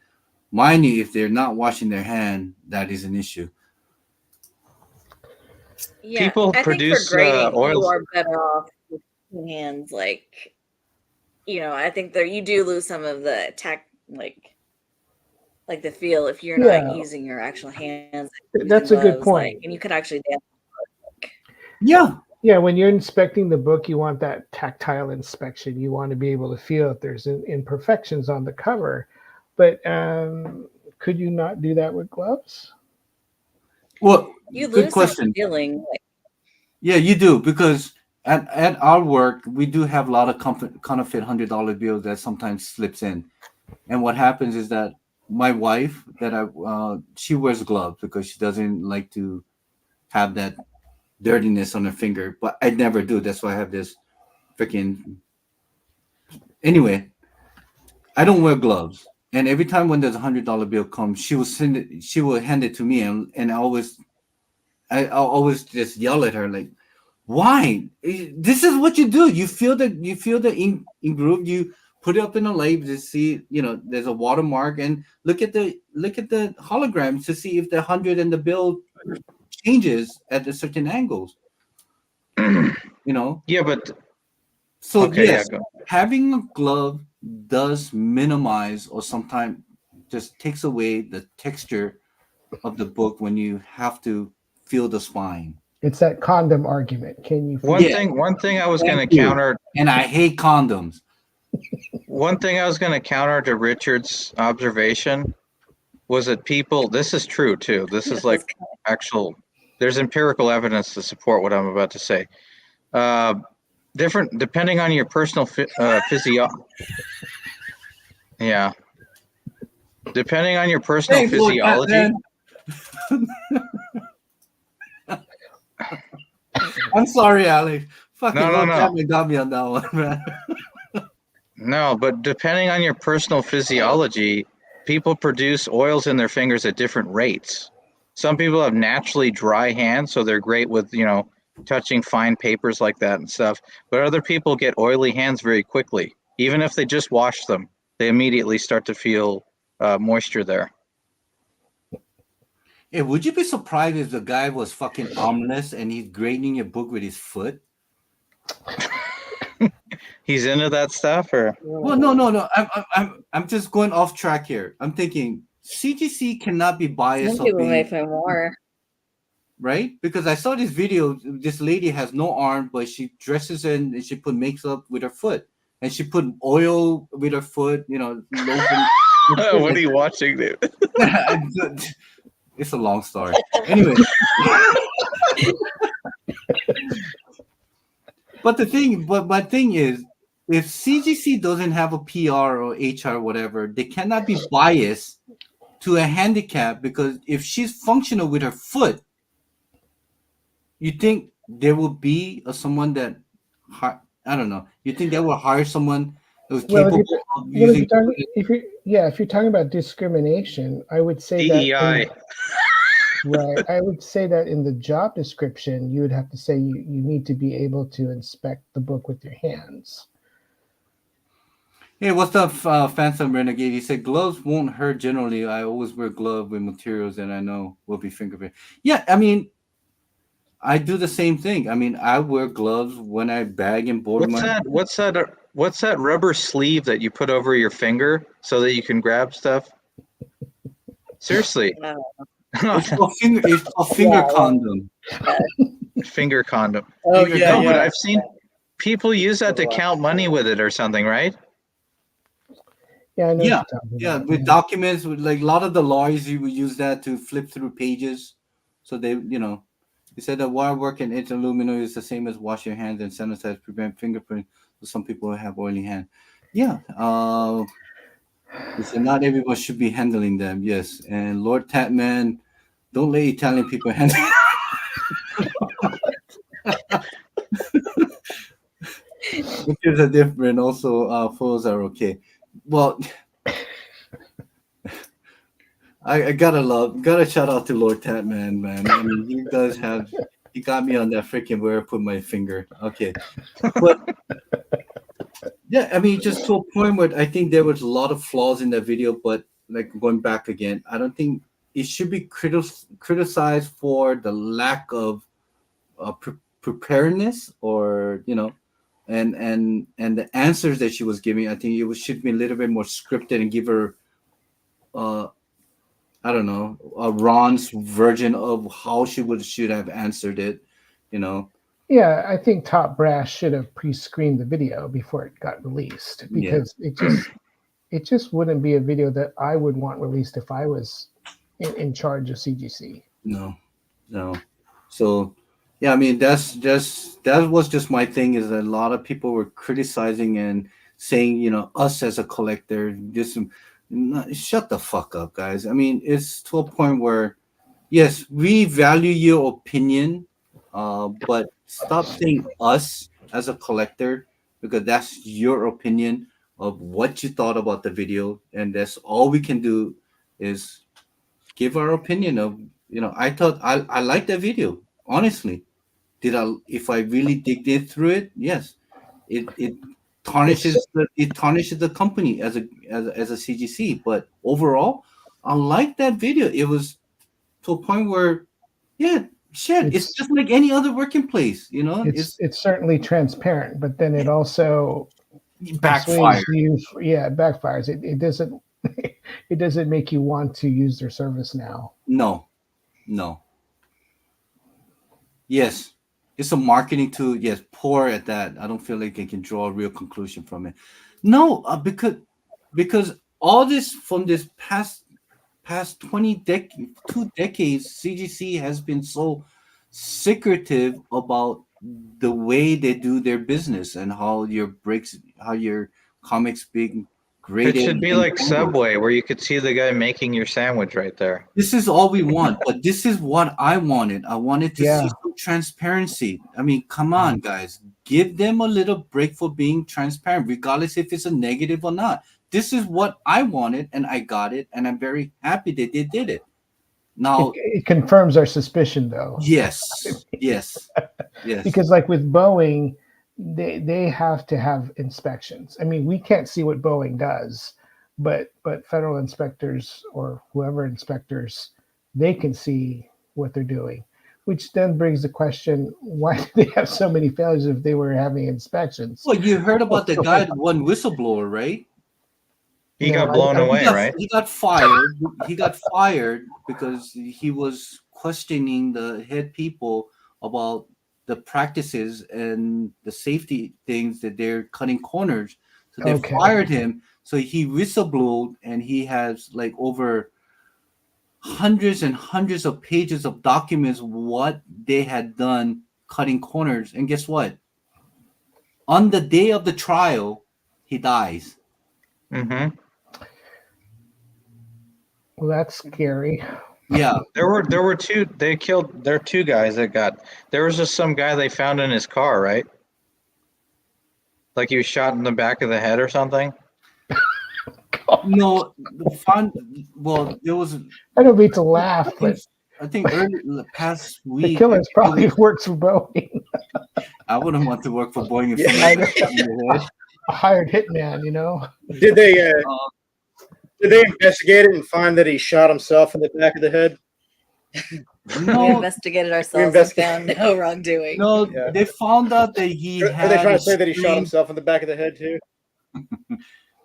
Mind you, if they're not washing their hand, that is an issue. Yeah, People I think for produce grading, you oils. are better off with two hands. Like, I think there you do lose some of the tech, like the feel if you're not Yeah, using your actual hands, that's using a good gloves, point. and you could actually dance. Yeah. Yeah, when you're inspecting the book, you want that tactile inspection. You want to be able to feel if there's imperfections on the cover. But could you not do that with gloves? Well, You good lose some question. feeling. Yeah, you do, because at our work we do have a lot of counterfeit $100 bills that sometimes slips in, and what happens is that my wife she wears gloves because she doesn't like to have that dirtiness on her finger, but I never do. That's why I have this freaking. Anyway, I don't wear gloves, and every time when there's $100 bill comes, she will send it. She will hand it to me, and I'll always just yell at her like, "Why? This is what you do. You feel the ink groove. You put it up in a light to see. There's a watermark, and look at the holograms to see if the hundred and the bill changes at a certain angles. Yeah, but So okay, yeah, yes, go. having a glove does minimize or sometimes just takes away the texture of the book when you have to feel the spine. It's that condom argument. Can you feel? Yeah, One thing I was going thank to you. counter. And I hate condoms. One thing I was going to counter to Richard's observation was that people. This is true too. This is like actual. There's empirical evidence to support what I'm about to say. Different depending on your personal physio. Yeah. Depending on your personal Thanks, Lord physiology. Batman. I'm sorry, Alex. Fucking Lord No. Batman got me on that one, man. No, but depending on your personal physiology, people produce oils in their fingers at different rates. Some people have naturally dry hands, so they're great with, touching fine papers like that and stuff. But other people get oily hands very quickly. Even if they just wash them, they immediately start to feel moisture there. Hey, would you be surprised if the guy was fucking armless and he's grading your book with his foot? He's into that stuff, or? Well, no. I'm just going off track here. I'm thinking CGC cannot be biased Some or people may being find more. right, because I saw this video. This lady has no arm, but she dresses in and she put makeup with her foot, and she put oil with her foot. Lotion. What are you watching, dude? It's a long story. Anyway. But my thing is, if CGC doesn't have a PR or HR or whatever, they cannot be biased to a handicap, because if she's functional with her foot, you think there will be someone that, I don't know. You think they will hire someone who's Well, capable of using? if you're talking about discrimination, I would say DEI. right. I would say that in the job description, you would have to say you need to be able to inspect the book with your hands. Hey, what's up, Phantom Renegade? He said gloves won't hurt generally. I always wear glove with materials that I know will be fingerprint. Yeah, I mean, I do the same thing. I mean, I wear gloves when I bag and board What's my. that? What's that rubber sleeve that you put over your finger so that you can grab stuff? Seriously. It's a finger condom. Finger condom. Oh Finger yeah, No, condom. but yeah. I've seen people use that to count money with it or something, right? Yeah, I know Yeah, what you're talking yeah. about. With documents, with like a lot of the lawyers, you would use that to flip through pages. So they, he said that wire work in interluminal is the same as wash your hands and sanitize, prevent fingerprint. So some people have oily hand. Yeah. He said not everyone should be handling them. Yes. And Lord Tatman, don't let Italian people handle. Pictures are different. Also, photos are okay. Well, I gotta shout out to Lord Tatman, man. I mean, he got me on that freaking where I put my finger. Okay, but yeah, I mean, just to a point where I think there was a lot of flaws in that video, but like going back again, I don't think it should be criticized for the lack of preparedness, or and the answers that she was giving. I think should be a little bit more scripted and give her uh I don't know, Ron's version of how she should have answered it, you know. Yeah, I think Top Brass should have pre-screened the video before it got released Yeah. because it just wouldn't be a video that I would want released if I was in charge of CGC. No, no. So, yeah, I mean, that was just my thing, is that a lot of people were criticizing and saying, us as a collector, just shut the fuck up, guys. I mean, it's to a point where, yes, we value your opinion, but stop saying us as a collector, because that's your opinion of what you thought about the video, and that's all we can do is give our opinion of, I thought I liked that video, honestly. Did I, if I really digged in through it, yes, it It's tarnishes the company as a CGC, but overall I like that video. It was to a point where, yeah, shit, it's it's just like any other working place, it's certainly transparent, but then it also backfire. persuades you. Yeah, it backfires. It doesn't it doesn't make you want to use their service now. No, no. Yes, it's a marketing tool. Yes, poor at that. I don't feel like I can draw a real conclusion from it. No, because all this from this past 2 decades, CGC has been so secretive about the way they do their business and how your comics being It graded should be and like handled. Subway, where you could see the guy making your sandwich right there. This is all we want, but this is what I wanted. I wanted to see Yeah. some transparency. I mean, come on, guys. Give them a little break for being transparent, regardless if it's a negative or not. This is what I wanted, and I got it, and I'm very happy that they did it. Now, It confirms our suspicion, though, yes, yes, yes. because like with Boeing, they have to have inspections. I mean, we can't see what Boeing does, but federal inspectors or whoever inspectors, they can see what they're doing. Which then brings the question: why do they have so many failures if they were having inspections? Well, you heard about the guy, one whistleblower, right? He No, got blown I away, right? He got fired. He got fired because he was questioning the head people about the practices and the safety things that they're cutting corners. So they Okay. fired him. So he whistleblowed, and he has like over hundreds and hundreds of pages of documents what they had done cutting corners. And guess what? On the day of the trial, he dies. Mm-hmm. Well, that's scary. Yeah. There were two. They killed. There are two guys that got. There was just some guy they found in his car, right? Like he was shot in the back of the head or something. No, the fun. Well, there was. I don't mean to laugh, but I think early past the week. killers probably works for Boeing. I wouldn't want to work for Boeing if Yeah, somebody I know. got shot in the head. a hired hitman, you know. Did they investigate it and find that he shot himself in the back of the head? We No, investigated ourselves and found no wrongdoing. no, Yeah. they found out that he Are had. they trying a to say that he shot strain- himself in the back of the head too?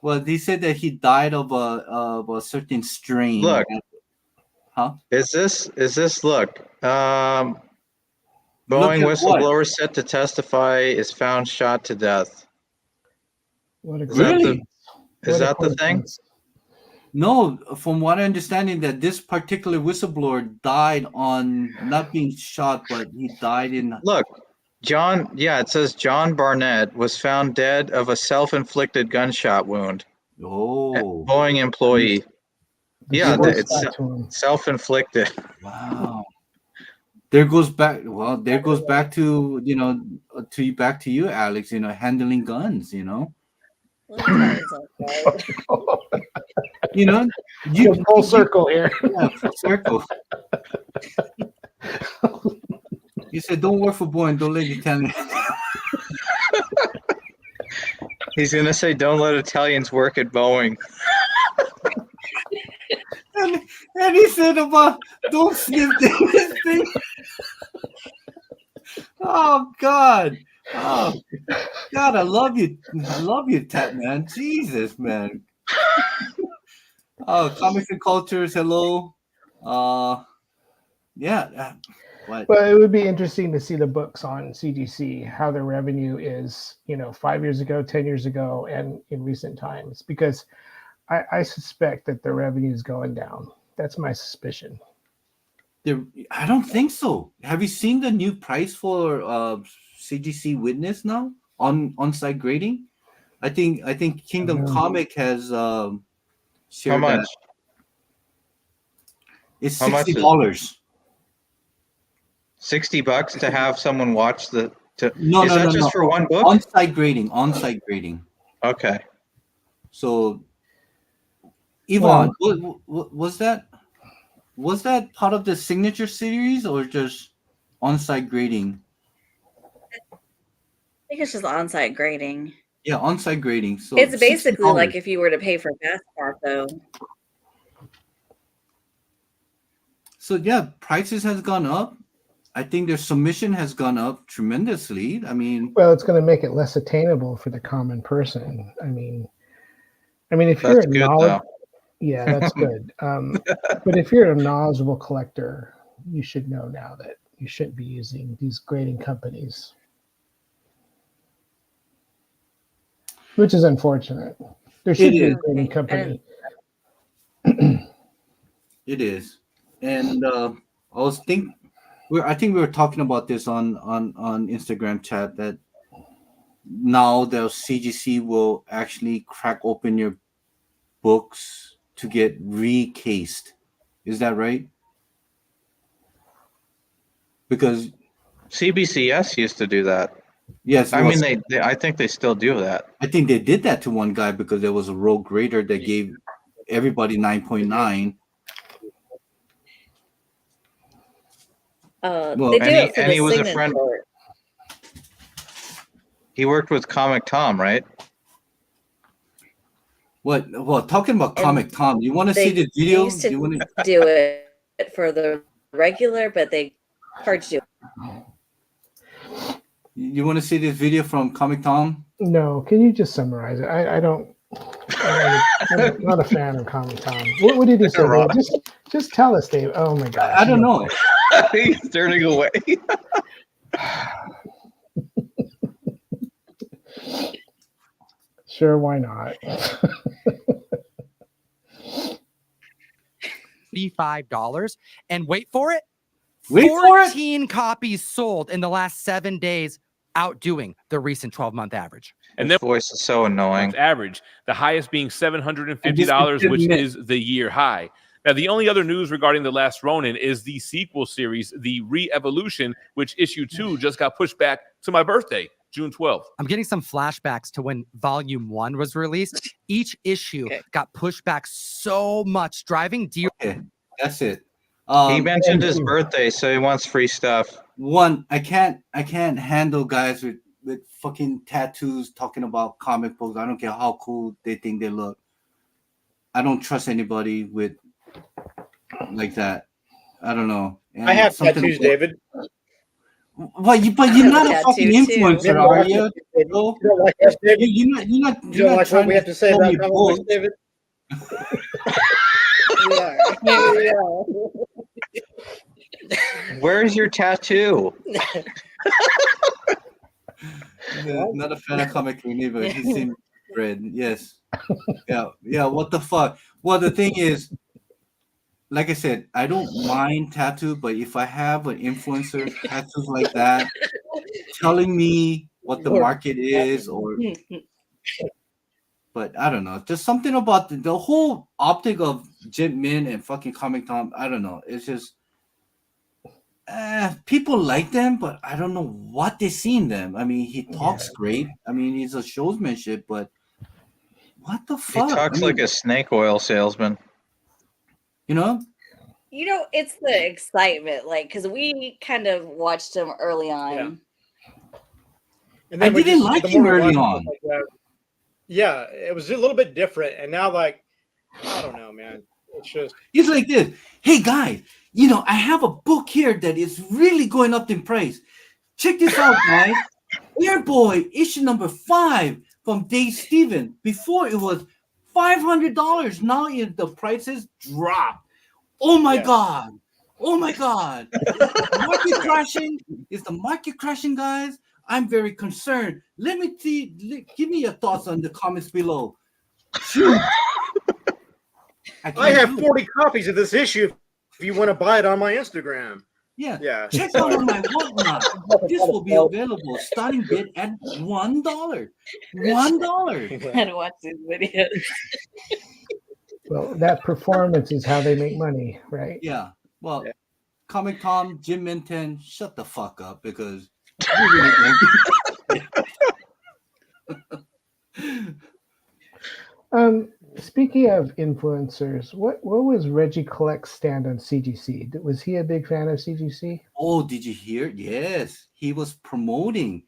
Well, they said that he died of a certain strain. Look. Huh? Is this look? Boeing Look at whistleblower set to testify is found shot to death. What a Is that Really? Is that the thing? No, from what I understanding, that this particular whistleblower died on not being shot, but he died in. Look, John. Yeah, it says John Barnett was found dead of a self-inflicted gunshot wound. Oh, Boeing employee. Yeah, it's self-inflicted. wow. There goes back. Well, there goes back to back to you, Alex. Handling guns. You full circle here. Yeah, full circle. You said, "Don't work for Boeing. Don't let Italians." He's gonna say, "Don't let Italians work at Boeing." and he said about, "Don't sniff this thing." Oh God! Oh God! I love you, Tat man. Jesus, man. Oh, comics and cultures. Hello. Yeah. What? Well, it would be interesting to see the books on CGC, how their revenue is, 5 years ago, 10 years ago, and in recent times, because I suspect that the revenue is going down. That's my suspicion. I don't think so. Have you seen the new price for CGC Witness now on-site grading? I think Kingdom Comic has shared How much? that. It's How much is it? $60. $60 to have someone watch the. No, is that just for one book? On-site grading. On-site grading. Okay. So, Yvonne, was that part of the signature series or just on-site grading? I think it's just on-site grading. Yeah, on-site grading. So it's basically $60. like if you were to pay for Passport, though. So yeah, prices has gone up. I think their submission has gone up tremendously. I mean, well, it's going to make it less attainable for the common person. I mean, if you're a knowledgeable, yeah, that's good. But if you're a knowledgeable collector, you should know now that you shouldn't be using these grading companies, which is unfortunate. There should be a grading company. It is, and I think we were talking about this on Instagram chat that now the CGC will actually crack open your books to get recased. Is that right? Because CBCS used to do that. Yes, I mean they I think they still do that. I think they did that to one guy because there was a rogue grader that gave everybody 9.9. They do it for he was signature. a friend. He worked with Comic Tom, right? What? Well, talking about Comic Tom, you want to see the video? Used to do it for the regular, but they charged you. You want to see this video from Comic Tom? No, can you just summarize it? I don't. I'm not a fan of Comic Tom. What did he say? Just tell us, Dave. Oh my God! I don't know. He's turning away. Sure, why not? $55, and wait for it. Wait 14 copies sold in the last 7 days, outdoing the recent 12-month average. And their voice is so annoying. Average, the highest being $750, which is the year high. Now, the only other news regarding The Last Ronin is the sequel series, The Re-Evolution, which issue 2 just got pushed back to my birthday, June 12th. I'm getting some flashbacks to when volume 1 was released. Each issue got pushed back so much, driving deer. Okay, that's it. He mentioned his birthday, so he wants free stuff. One, I can't handle guys with with fucking tattoos talking about comic books. I don't care how cool they think they look. I don't trust anybody with like that. I don't know. And I have something tattoos, about, David. but you're have a not a fucking tattoo, too. influencer, are you? You don't like us, David? You're not like what trying we to have to say sell about me comic books, books. David? We are. We are. Where's your tattoo? Not a fan of comic relief, but he seemed red. Yes. Yeah. What the fuck? Well, the thing is, like I said, I don't mind tattoo, but if I have an influencer tattoos like that, telling me what the market is, or but I don't know, just something about the whole optic of Jim Min and fucking Comic Tom. I don't know. It's just people like them, but I don't know what they see in them. I mean, he talks great. I mean, he's a showsmanship, but what the He fuck? talks like a snake oil salesman. You know? You know, it's the excitement, like, because we kind of watched him early on. And I then we didn't just- like the more him we early watched on. it, like, yeah, it was a little bit different, and now, like, I don't know, man. It's just He's like this. Hey, guys, I have a book here that is really going up in price. Check this out, guys. Airboy issue number 5 from Dave Stevens. Before it was $500. Now the prices dropped. Oh my god! Oh my god! Market crashing? Is the market crashing, guys? I'm very concerned. Let me see. Give me your thoughts on the comments below. Shoot. I have 40 copies of this issue if you want to buy it on my Instagram. Yeah. Check out on my whatnot. This will be available starting bid at $1. $1. I had to watch these videos. Well, that performance is how they make money, right? Yeah. Well, Comic Tom, Jim Minton, shut the fuck up because you really don't. Speaking of influencers, what was Reggie Collect's stand on CGC? Was he a big fan of CGC? Oh, did you hear? Yes, he was promoting.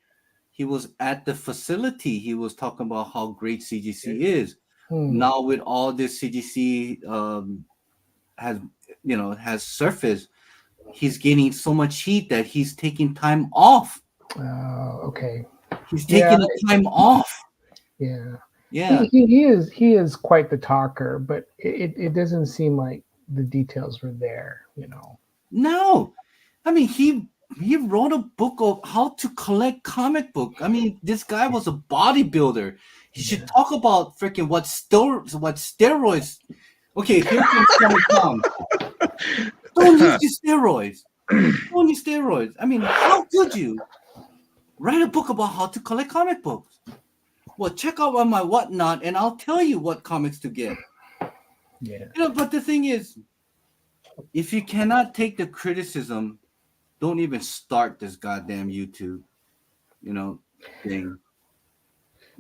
He was at the facility. He was talking about how great CGC is. Now with all this CGC has surfaced, he's getting so much heat that he's taking time off. Oh, okay. He's taking the time off. Yeah. Yeah. He is quite the talker, but it doesn't seem like the details were there, No. I mean, he wrote a book of how to collect comic book. I mean, this guy was a bodybuilder. He should talk about freaking what steroids. Okay, here comes Comic Con. Don't use the steroids. Don't use steroids. I mean, how could you write a book about how to collect comic books? Well, check out on my whatnot, and I'll tell you what comics to get. Yeah. But the thing is, if you cannot take the criticism, don't even start this goddamn YouTube, thing.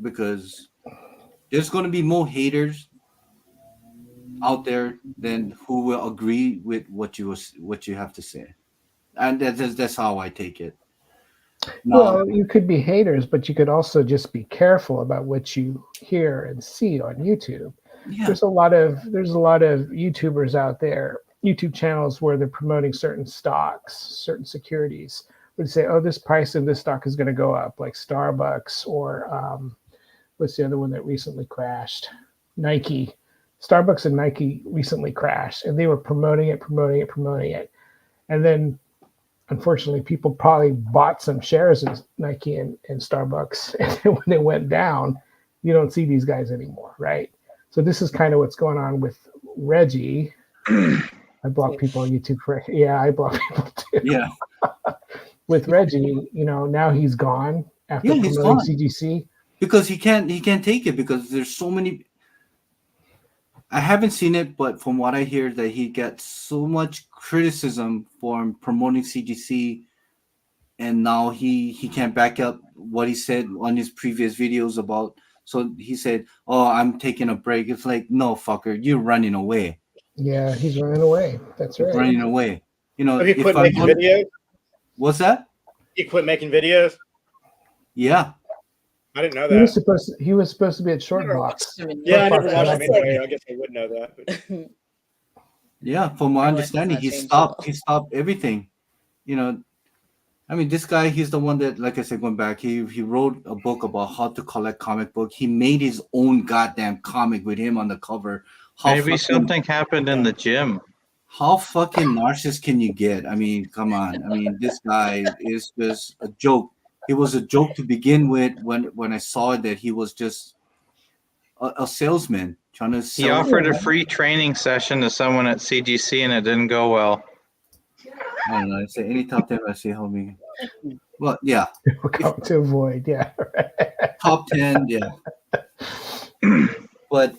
Because there's going to be more haters out there than who will agree with what you have to say, and that's how I take it. Well, you could be haters, but you could also just be careful about what you hear and see on YouTube. Yeah. There's a lot of YouTubers out there, YouTube channels where they're promoting certain stocks, certain securities. Would say, oh, this price of this stock is going to go up, like Starbucks or what's the other one that recently crashed? Nike. Starbucks and Nike recently crashed, and they were promoting it, and then unfortunately, people probably bought some shares in Nike and Starbucks, and then when it went down, you don't see these guys anymore, right? So this is kind of what's going on with Reggie. I block people on YouTube for I block people too. Yeah. With Reggie, now he's gone after promoting CGC because he can't take it because there's so many. I haven't seen it, but from what I hear, that he gets so much criticism for promoting CGC, and now he can't back up what he said on his previous videos about. So he said, "Oh, I'm taking a break." It's like, no, fucker, you're running away. Yeah, he's running away. That's right. Running away. Have you quit making videos? What's that? You quit making videos? Yeah. I didn't know He was that. supposed to be at Short Box. Yeah, I never Box watched him Collecting. anyway. I guess I would know that. But. Yeah, from my My life has understanding, not he changed at all. stopped everything. You know, I mean, this guy, he's the one that, like I said, going back, he wrote a book about how to collect comic book. He made his own goddamn comic with him on the cover. Maybe something happened in the gym. How fucking narcissist can you get? I mean, come on. I mean, this guy is just a joke. He was a joke to begin with when I saw that he was just a salesman trying to He sell. offered a free training session to someone at CGC and it didn't go well. I don't know. I say any top 10 I say homie. Well, yeah. To avoid, yeah. Top 10, yeah. But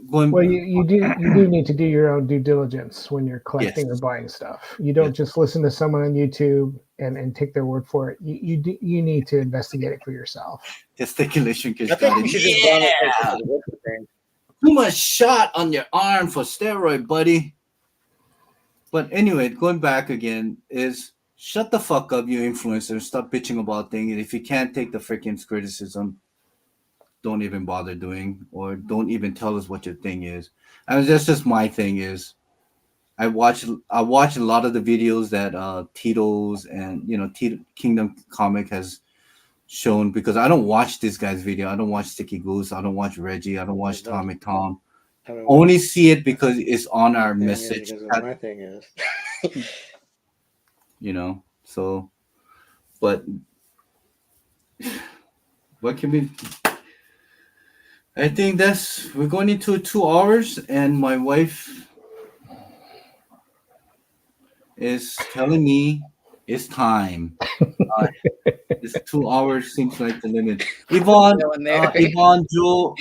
well, you do need to do your own due diligence when you're collecting Yes. or buying stuff. You don't just listen to someone on YouTube and take their word for it. You need to investigate it for yourself. Gesticulation. I think you should just buy it. Too much shot on your arm for steroid, buddy. But anyway, going back again is shut the fuck up, you influencer. Stop bitching about things. If you can't take the freaking criticism, don't even bother doing, or don't even tell us what your thing is. And that's just my thing is I watch a lot of the videos that Tito's and Kingdom Comic has shown, because I don't watch this guy's video. I don't watch Sticky Goose. I don't watch Reggie. I don't watch Tom McTom. Only see it because it's on our message. My thing is. So, but what can we? I think we're going into 2 hours, and my wife is telling me it's time. This 2 hours seems like the limit. Yvonne, Joe,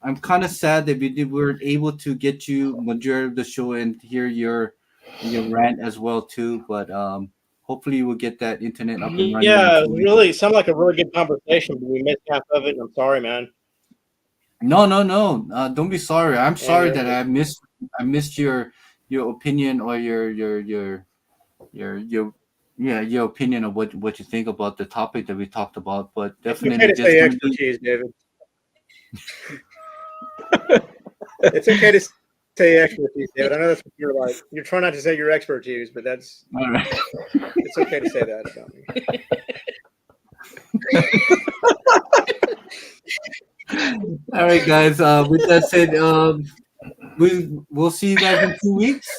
I'm kind of sad that we weren't able to get you majority of the show and hear your rant as well too. But hopefully you will get that internet up and running. Yeah, really sounded like a really good conversation, but we missed half of it. I'm sorry, man. No. Don't be sorry. I'm sorry that I missed your opinion or your opinion of what you think about the topic that we talked about. But definitely, it's okay to say expertise, David. It's okay to say expertise, David. I know that's what you're like. You're trying not to say your expertise, but that's all right. It's okay to say that about me. All right, guys. With that said, we'll see you guys in 2 weeks.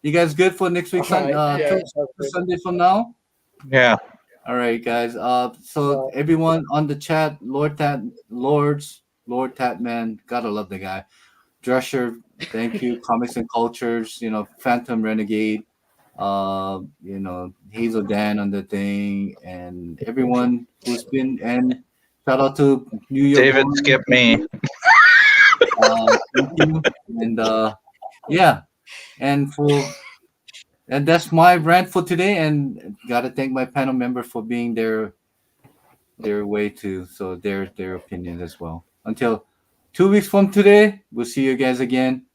You guys good for next week? Sunday from now. Yeah. All right, guys. So everyone on the chat, Lord Tatman, gotta love the guy. Drescher, thank you. Comics and Cultures, Phantom Renegade, Hazel Dan on the thing, and everyone who's been, and shout out to New York. David, skip me. Thank you. And and that's my rant for today. And gotta thank my panel member for being their way too. So their opinions as well. Until 2 weeks from today, we'll see you guys again.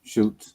Shoot.